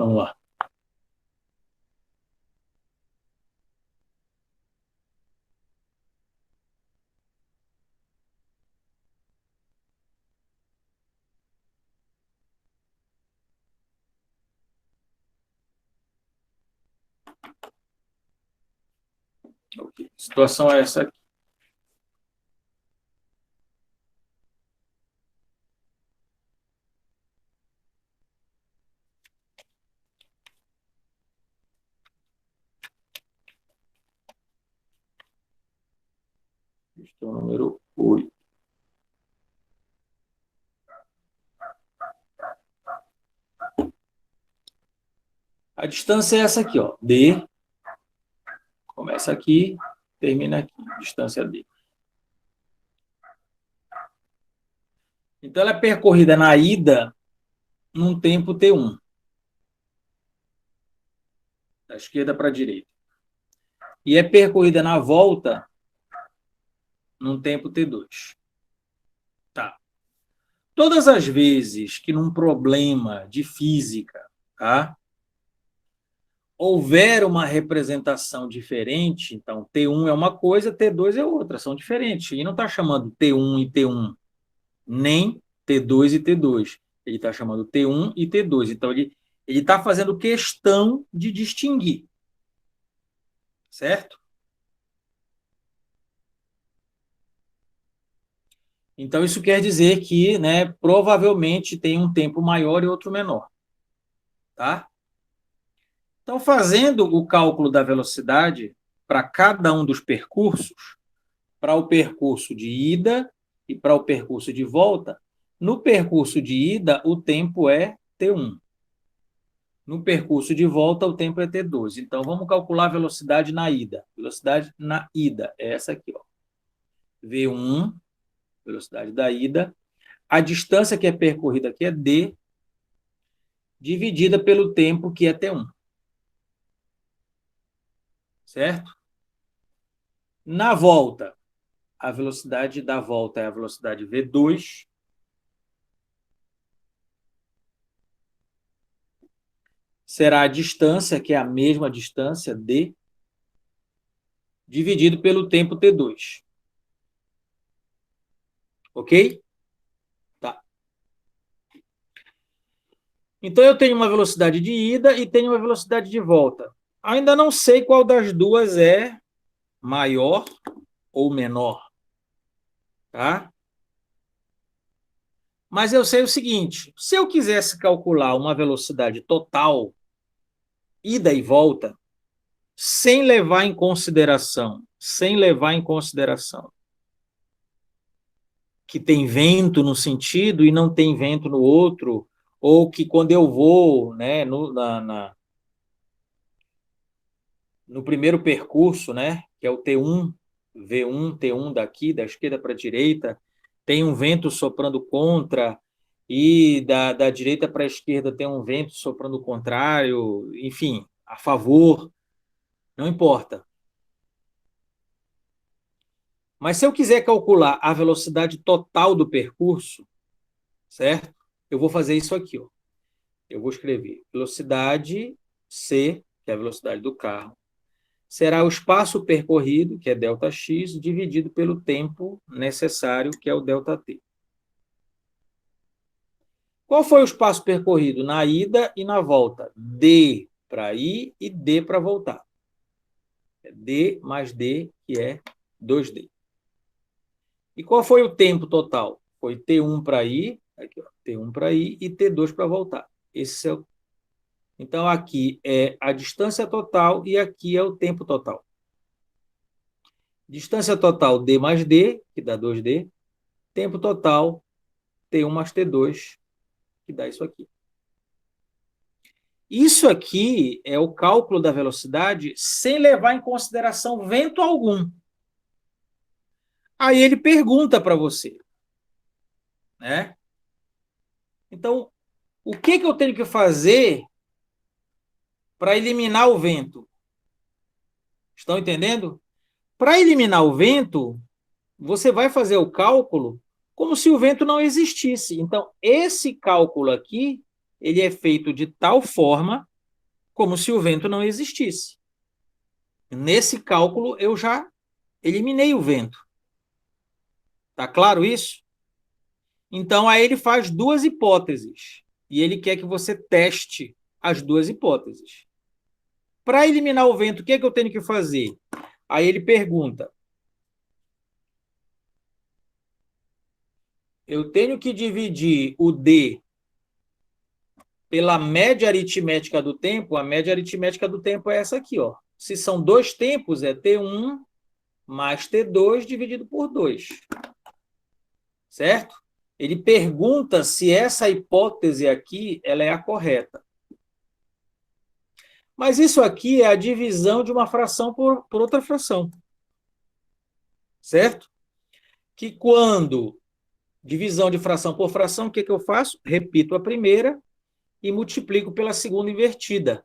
Vamos lá. Ok. A situação é essa aqui. Questão número 8. A distância é essa aqui, ó. D, começa aqui, termina aqui. Distância D. Então, ela é percorrida na ida num tempo T1. Da esquerda para a direita. E é percorrida na volta num tempo T2. Tá. Todas as vezes que num problema de física, tá, houver uma representação diferente, então T1 é uma coisa, T2 é outra, são diferentes. E não está chamando T1 e T1. nem T2 e T2. Ele está chamando T1 e T2. Então, ele está fazendo questão de distinguir. Certo? Então, isso quer dizer que, né, provavelmente tem um tempo maior e outro menor. Tá? Então, fazendo o cálculo da velocidade para cada um dos percursos, para o percurso de ida e para o percurso de volta, no percurso de ida, o tempo é T1. No percurso de volta, o tempo é T2. Então, vamos calcular a velocidade na ida. Velocidade na ida é essa aqui, ó. V1, velocidade da ida. A distância que é percorrida aqui é D, dividida pelo tempo que é T1. Certo? Na volta, a velocidade da volta é a velocidade V2. Será a distância, que é a mesma distância, D, dividido pelo tempo T2. Ok? Tá. Então, eu tenho uma velocidade de ida e tenho uma velocidade de volta. Ainda não sei qual das duas é maior ou menor. Tá? Mas eu sei o seguinte, se eu quisesse calcular uma velocidade total, ida e volta, sem levar em consideração que tem vento num sentido e não tem vento no outro, ou que quando eu vou, né, no primeiro percurso, né, que é o T1, V1, T1 daqui, da esquerda para a direita, tem um vento soprando contra, e da direita para a esquerda tem um vento soprando contrário, enfim, a favor, não importa. Mas se eu quiser calcular a velocidade total do percurso, certo? Eu vou fazer isso aqui, ó. Eu vou escrever velocidade C, que é a velocidade do carro, será o espaço percorrido, que é ΔX, dividido pelo tempo necessário, que é o ΔT. Qual foi o espaço percorrido na ida e na volta? D para ir e D para voltar. É D mais D, que é 2D. E qual foi o tempo total? Foi T1 para ir, aqui, ó, T1 para ir e T2 para voltar. Esse é o... Então, aqui é a distância total e aqui é o tempo total. Distância total D mais D, que dá 2D. Tempo total T1 mais T2, que dá isso aqui. Isso aqui é o cálculo da velocidade sem levar em consideração vento algum. Aí ele pergunta para você, né? Então, o que eu tenho que fazer para eliminar o vento? Estão entendendo? Para eliminar o vento, você vai fazer o cálculo como se o vento não existisse. Então, esse cálculo aqui, ele é feito de tal forma como se o vento não existisse. Nesse cálculo, eu já eliminei o vento. Tá claro isso? Então, aí ele faz duas hipóteses. E ele quer que você teste as duas hipóteses. Para eliminar o vento, o que é que eu tenho que fazer? Aí ele pergunta: eu tenho que dividir o D pela média aritmética do tempo. A média aritmética do tempo é essa aqui, ó. Se são dois tempos, é T1 mais T2 dividido por 2. Certo? Ele pergunta se essa hipótese aqui ela é a correta. Mas isso aqui é a divisão de uma fração por outra fração. Certo? Que quando divisão de fração por fração, o que eu faço? Repito a primeira e multiplico pela segunda invertida.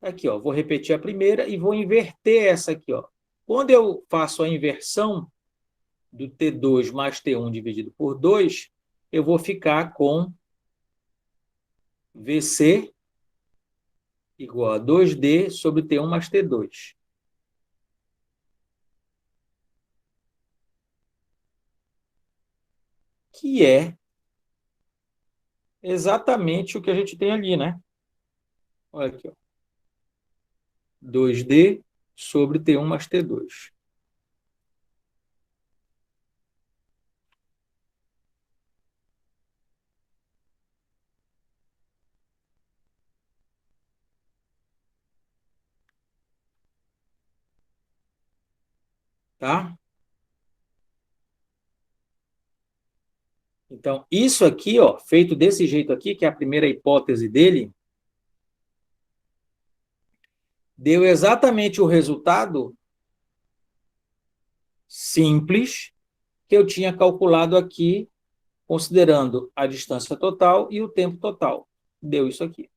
Aqui, ó, vou repetir a primeira e vou inverter essa aqui, ó. Quando eu faço a inversão do T2 mais T1 dividido por 2, eu vou ficar com VC igual a 2D sobre T1 mais T2. que é exatamente o que a gente tem ali, né? Olha aqui, ó. 2D sobre T1 mais T2. Tá? Então, isso aqui, ó, feito desse jeito aqui, que é a primeira hipótese dele, deu exatamente o resultado simples que eu tinha calculado aqui, considerando a distância total e o tempo total. Deu isso aqui.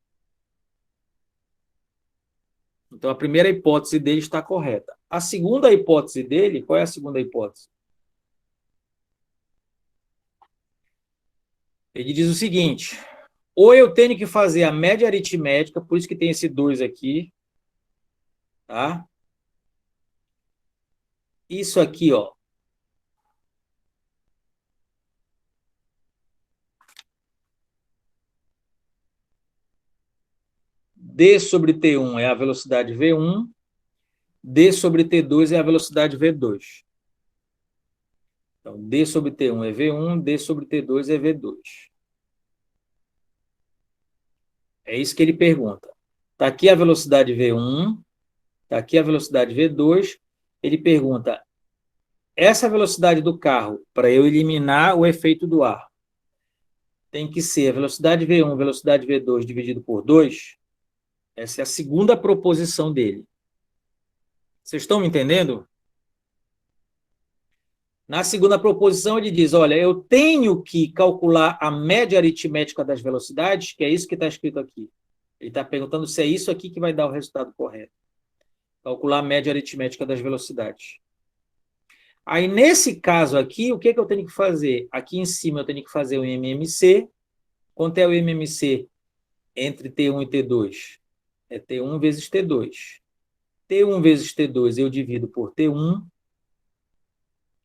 Então, a primeira hipótese dele está correta. A segunda hipótese dele, qual é a segunda hipótese? Ele diz o seguinte: ou eu tenho que fazer a média aritmética, por isso que tem esse 2 aqui, tá? Isso aqui, ó, D sobre T1 é a velocidade V1, D sobre T2 é a velocidade V2. Então, D sobre T1 é V1, D sobre T2 é V2. É isso que ele pergunta. Está aqui a velocidade V1, está aqui a velocidade V2. Ele pergunta, essa velocidade do carro, para eu eliminar o efeito do ar, tem que ser a velocidade V1, velocidade V2 dividido por 2? Essa é a segunda proposição dele. Vocês estão me entendendo? Na segunda proposição, ele diz, olha, eu tenho que calcular a média aritmética das velocidades, que é isso que está escrito aqui. Ele está perguntando se é isso aqui que vai dar o resultado correto. Calcular a média aritmética das velocidades. Aí, nesse caso aqui, o que eu tenho que fazer? Aqui em cima eu tenho que fazer o MMC. Quanto é o MMC entre T1 e T2? É T1 vezes T2. T1 vezes T2 eu divido por T1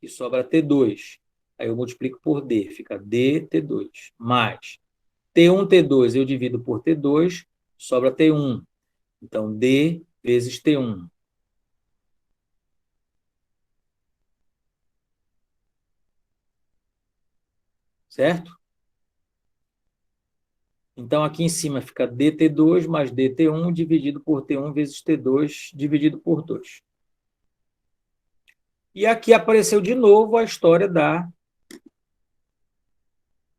e sobra T2. Aí eu multiplico por D, fica DT2. Mais T1, T2 eu divido por T2, sobra T1. Então, D vezes T1. Certo? Então, aqui em cima fica dt2 mais dt1 dividido por t1 vezes t2 dividido por 2. E aqui apareceu de novo a história da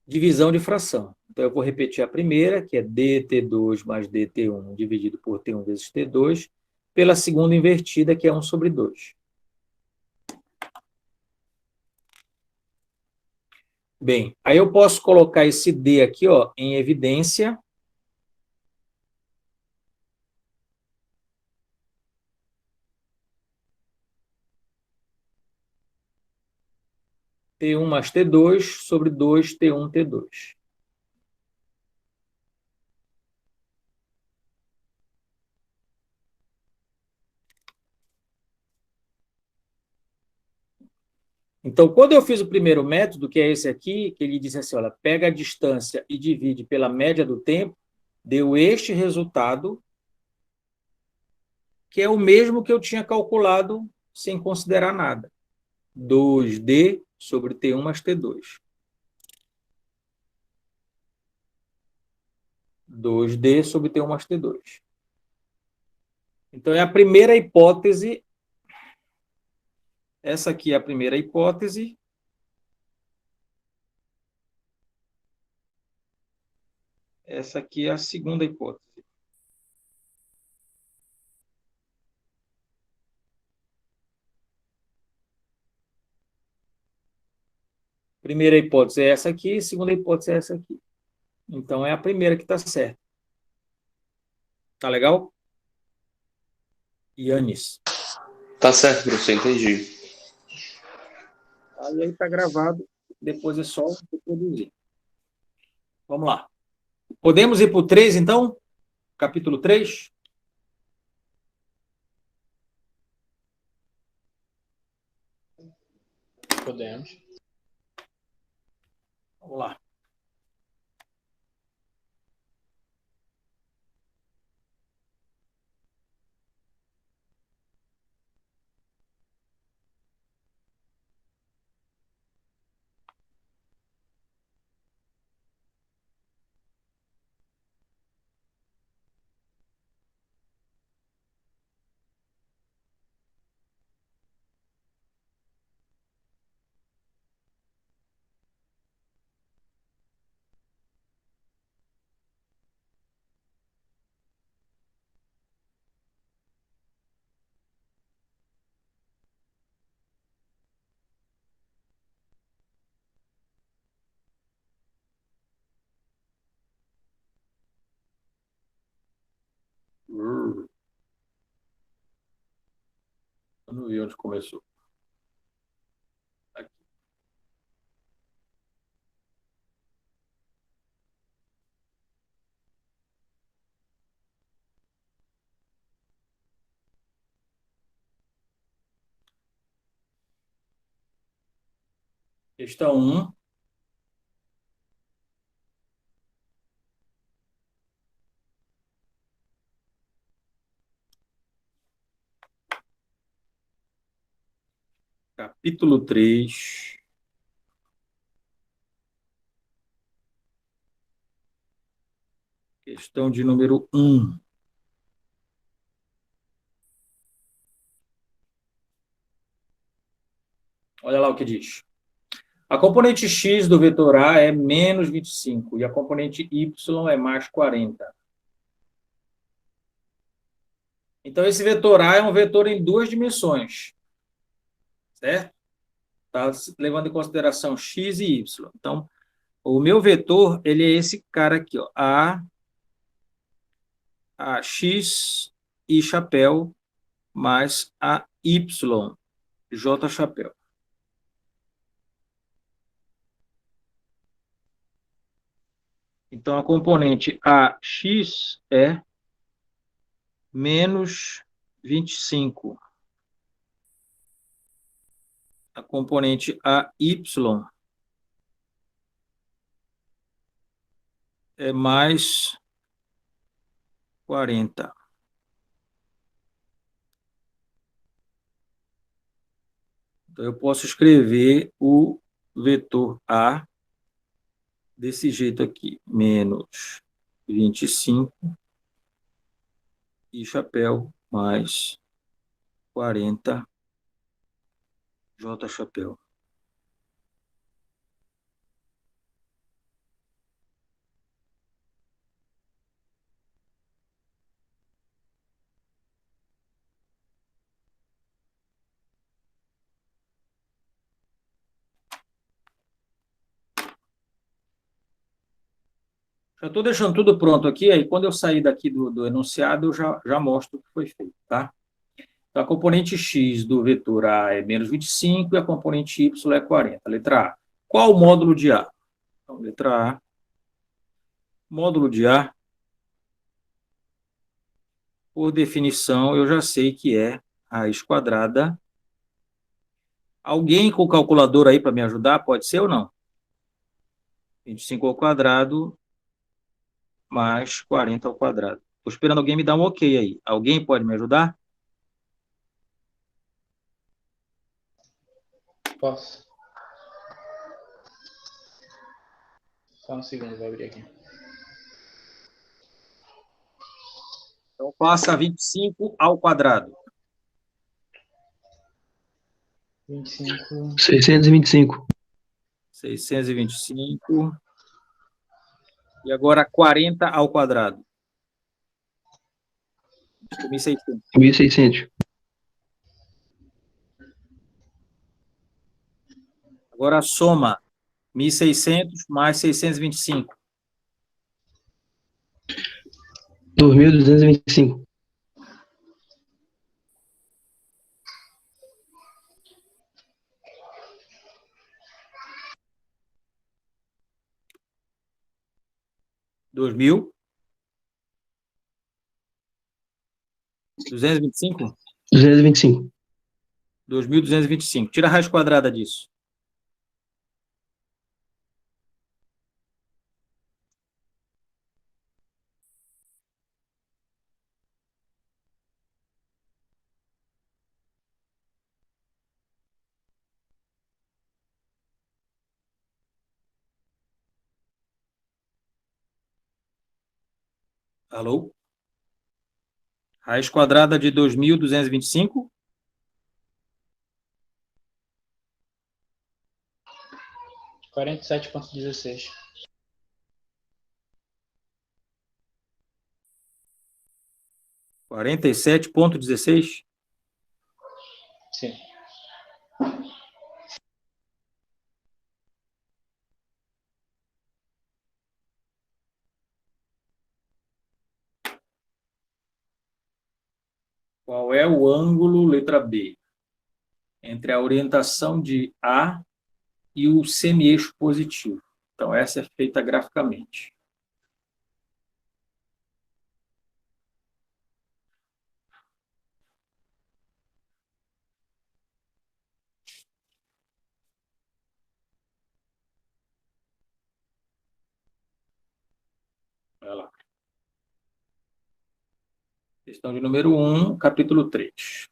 divisão de fração. Então, eu vou repetir a primeira, que é dt2 mais dt1 dividido por t1 vezes t2, pela segunda invertida, que é 1 sobre 2. Bem, aí eu posso colocar esse d aqui, ó, em evidência. T1 mais T2 sobre 2 T1 T2. Então, quando eu fiz o primeiro método, que é esse aqui, que ele disse assim, olha, pega a distância e divide pela média do tempo, deu este resultado, que é o mesmo que eu tinha calculado sem considerar nada. 2D sobre T1 mais T2. 2D sobre T1 mais T2. Então, é a primeira hipótese. Essa aqui é a primeira hipótese. Essa aqui é a segunda hipótese. Primeira hipótese é essa aqui, segunda hipótese é essa aqui. Então, é a primeira que está certa. Tá legal? Yannis. Tá certo, professor, entendi. Aí está gravado, depois é só reproduzir. Vamos lá. Podemos ir para o 3, então? Capítulo 3? Podemos. Vamos lá. Eu não vi onde começou. Aqui. Questão 1. Capítulo 3. Questão de número 1. Olha lá o que diz. A componente x do vetor A é menos 25 e a componente y é mais 40. Então, esse vetor A é um vetor em duas dimensões, certo? Está levando em consideração x e y. Então, o meu vetor, ele é esse cara aqui, ó, a x e chapéu mais a y, j chapéu. Então, a componente AX é menos 25. A componente AY é mais 40. Então, eu posso escrever o vetor A desse jeito aqui, menos 25 e chapéu mais 40 J chapéu. Já estou deixando tudo pronto aqui, aí quando eu sair daqui do enunciado, eu já mostro o que foi feito, tá? Então, a componente x do vetor A é menos 25 e a componente y é 40. Letra A. Qual o módulo de A? Então, letra A. Módulo de A, por definição, eu já sei que é raiz quadrada. Alguém com calculadora aí para me ajudar? Pode ser ou não? 25 ao quadrado mais 40 ao quadrado. Estou esperando alguém me dar um ok aí. Alguém pode me ajudar? Posso? Só um segundo, vou abrir aqui. Então, passa 25 ao quadrado. 25. 625. 625. E agora 40 ao quadrado. 1.600. 1.600. Agora soma 1.600 mais 625. 2.225. Dois mil 225? 225. 2.225. Tira a raiz quadrada disso. Alô? Raiz quadrada de 2.225? Quarenta e sete ponto 16. 47,16? Sim. Qual é o ângulo, letra B, entre a orientação de A e o semi-eixo positivo? Então, essa é feita graficamente. Olha lá. Questão de número 1, capítulo 3.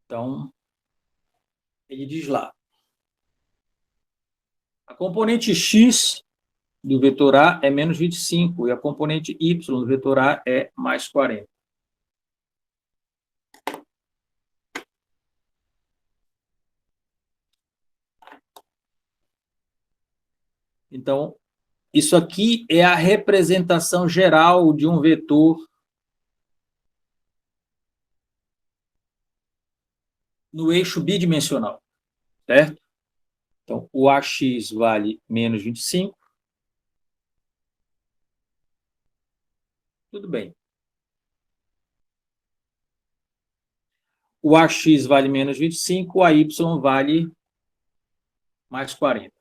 Então, ele diz lá. A componente x do vetor A é menos 25 e a componente y do vetor A é mais 40. Então, isso aqui é a representação geral de um vetor no eixo bidimensional, certo? Então, o AX vale menos 25. Tudo bem. O AX vale menos 25, o AY vale mais 40.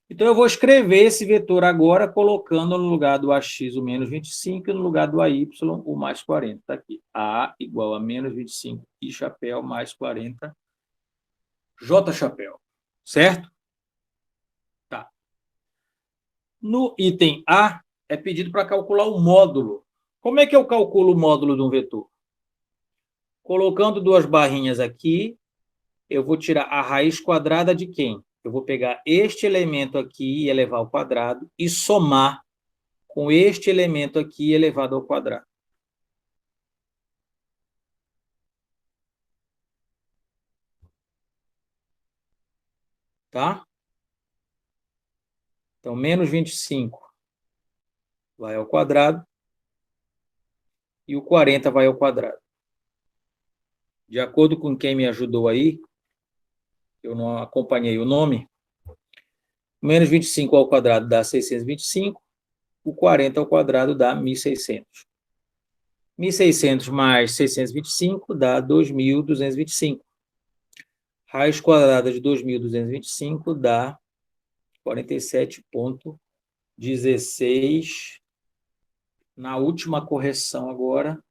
Então, eu vou escrever esse vetor agora, colocando no lugar do AX o menos 25 e no lugar do AY o mais 40. Está aqui. A igual a menos 25 I chapéu mais 40 J chapéu. Certo? Tá. No item A, é pedido para calcular o módulo. Como é que eu calculo o módulo de um vetor? Colocando duas barrinhas aqui, eu vou tirar a raiz quadrada de quem? Eu vou pegar este elemento aqui e elevar ao quadrado e somar com este elemento aqui elevado ao quadrado. Tá? Então, menos 25 vai ao quadrado e o 40 vai ao quadrado. De acordo com quem me ajudou aí, eu não acompanhei o nome, menos 25 ao quadrado dá 625, o 40 ao quadrado dá 1.600. 1.600 mais 625 dá 2.225. Raiz quadrada de 2.225 dá 47,16. Na última correção agora,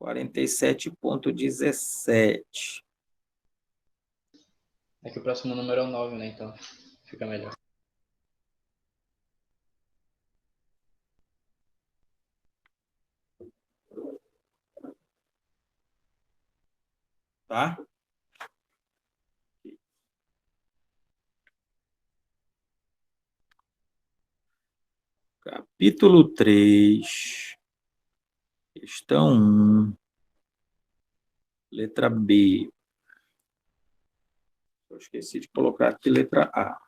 47,17. É que o próximo número é o 9, né? Então fica melhor. Tá? Capítulo 3, questão 1, letra B. Eu esqueci de colocar aqui letra A.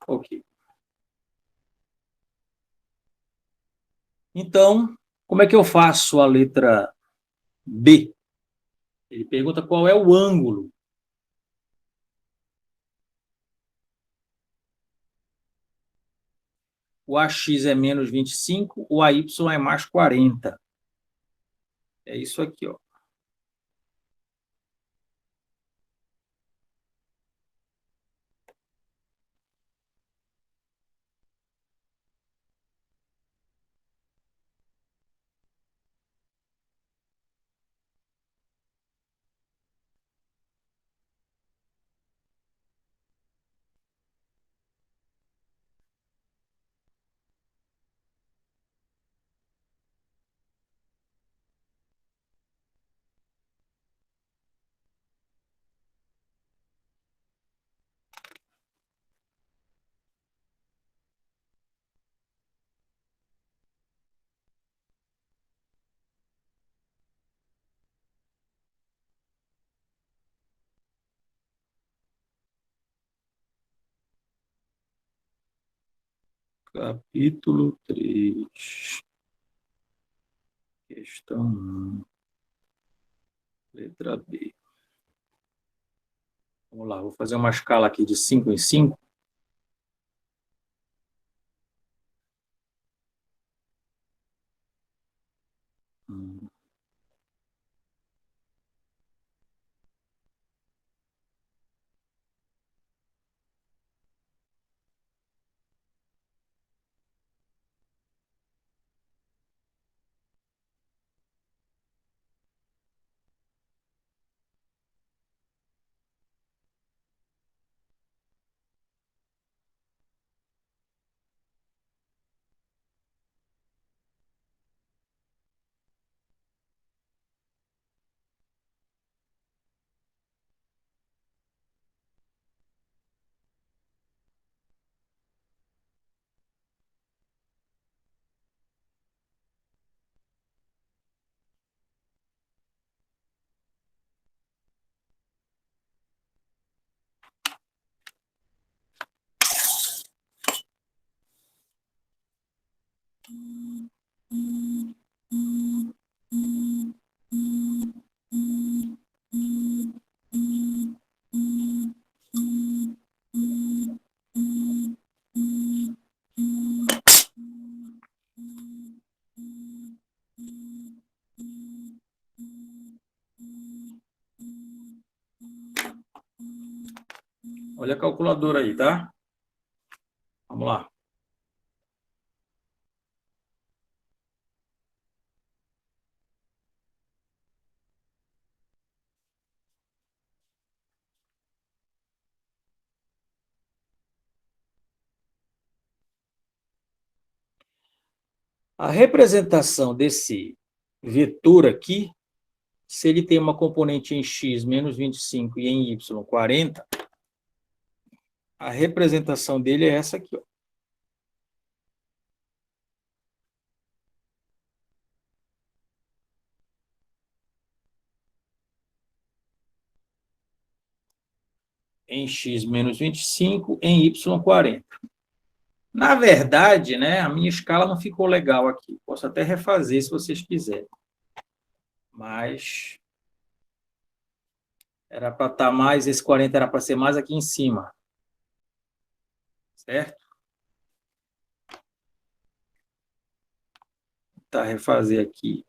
Ok. Então, como é que eu faço a letra B? Ele pergunta qual é o ângulo. O AX é menos 25, o AY é mais 40. É isso aqui, ó. Capítulo 3. Questão 1. Letra B. Vamos lá, vou fazer uma escala aqui de 5 em 5. Olha a calculadora aí, tá? Vamos lá. A representação desse vetor aqui, se ele tem uma componente em x menos 25 e em y 40, a representação dele é essa aqui, ó. Em x menos 25, em y 40. Na verdade, né, a minha escala não ficou legal aqui. Posso até refazer se vocês quiserem. Mas era para estar mais, esse 40 era para ser mais aqui em cima. Certo? Vou tentar refazer aqui.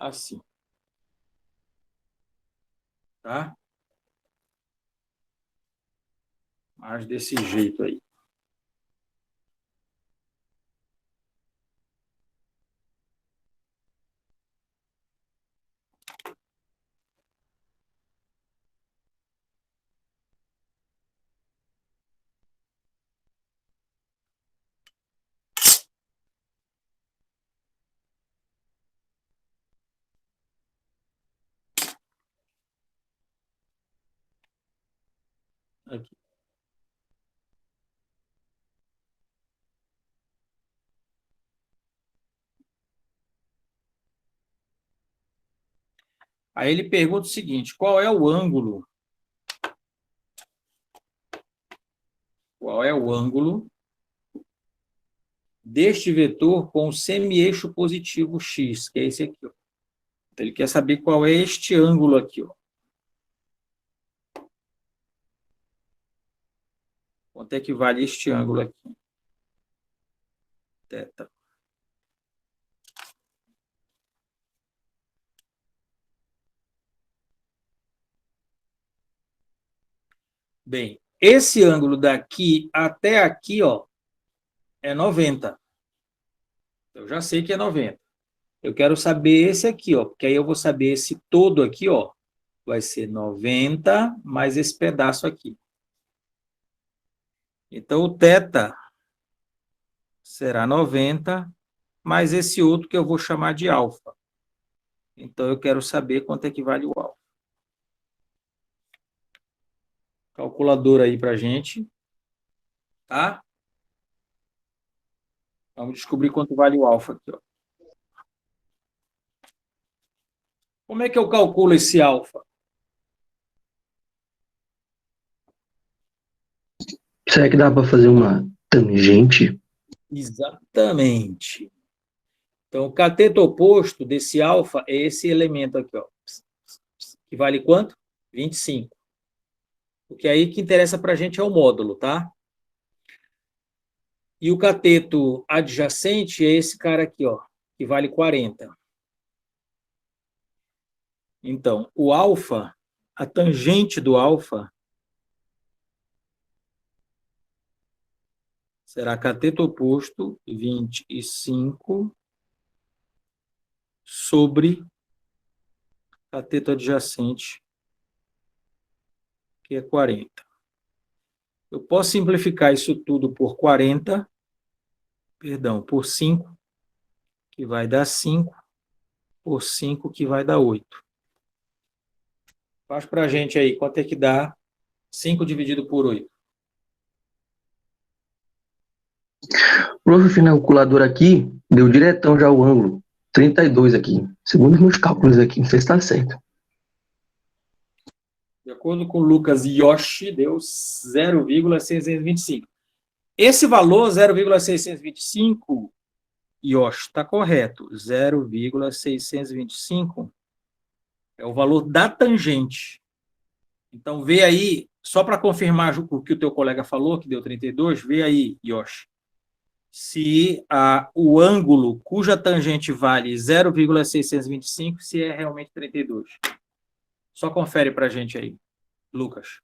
Assim. Tá? Mas desse jeito aí. Aqui. Aí ele pergunta o seguinte: qual é o ângulo? Qual é o ângulo deste vetor com o semi-eixo positivo x, que é esse aqui, ó. Então, ele quer saber qual é este ângulo aqui, ó. Quanto é que vale este ângulo aqui? Teta. Bem, esse ângulo daqui até aqui, ó, é 90. Eu já sei que é 90. Eu quero saber esse aqui, ó, porque aí eu vou saber esse todo aqui, ó, vai ser 90 mais esse pedaço aqui. Então, o θ será 90 mais esse outro que eu vou chamar de alfa. Então, eu quero saber quanto é que vale o alfa. Calculadora aí para a gente. Tá? Vamos descobrir quanto vale o alfa aqui, ó. Como é que eu calculo esse alfa? Será que dá para fazer uma tangente? Exatamente. Então, o cateto oposto desse alfa é esse elemento aqui, ó. Que vale quanto? 25. Porque aí que interessa para a gente é o módulo, tá? E o cateto adjacente é esse cara aqui, ó, que vale 40. Então, o alfa, a tangente do alfa, será cateto oposto 25 sobre cateto adjacente, que é 40. Eu posso simplificar isso tudo por 40, perdão, por 5, que vai dar 5, por 5, que vai dar 8. Faz para a gente aí, quanto é que dá 5 dividido por 8? Prof, eu fiz na calculadora aqui, deu diretão já o ângulo. 32 aqui. Segundo os meus cálculos aqui, não sei se está certo. De acordo com o Lucas Yoshi, deu 0,625. Esse valor, 0,625, Yoshi, está correto. 0,625 é o valor da tangente. Então, vê aí, só para confirmar o que o teu colega falou, que deu 32, vê aí, Yoshi, se o ângulo cuja tangente vale 0,625, se é realmente 32. Só confere para a gente aí, Lucas.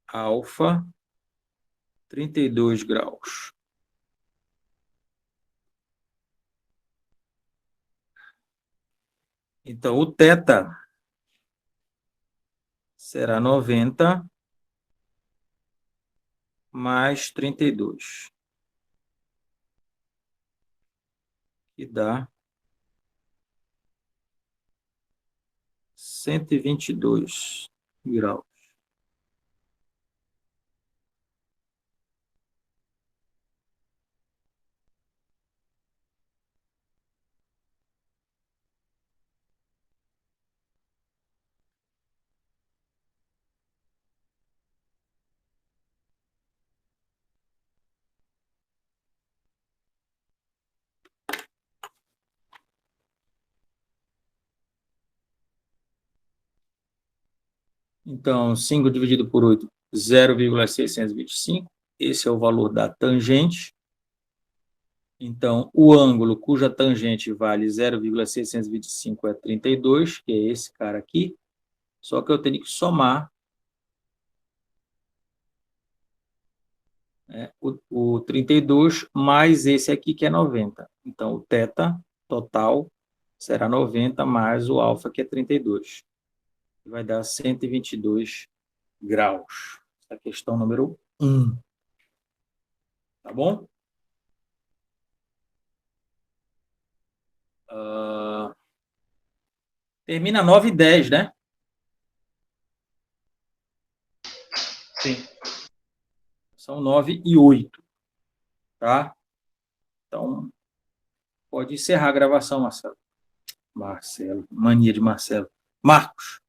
Alfa, 32 graus. Então, o θ será 90 mais 32, que dá 122 graus. Então, 5 dividido por 8, 0,625. Esse é o valor da tangente. Então, o ângulo cuja tangente vale 0,625 é 32, que é esse cara aqui. Só que eu tenho que somar, né, o 32 mais esse aqui, que é 90. Então, o θ total será 90 mais o alfa, que é 32. Vai dar 122 graus. Essa é a questão número 1. Tá bom? Termina 9 e 10, né? Sim. São 9 e 8. Tá? Então, pode encerrar a gravação, Marcelo. Marcelo, mania de Marcelo. Marcos.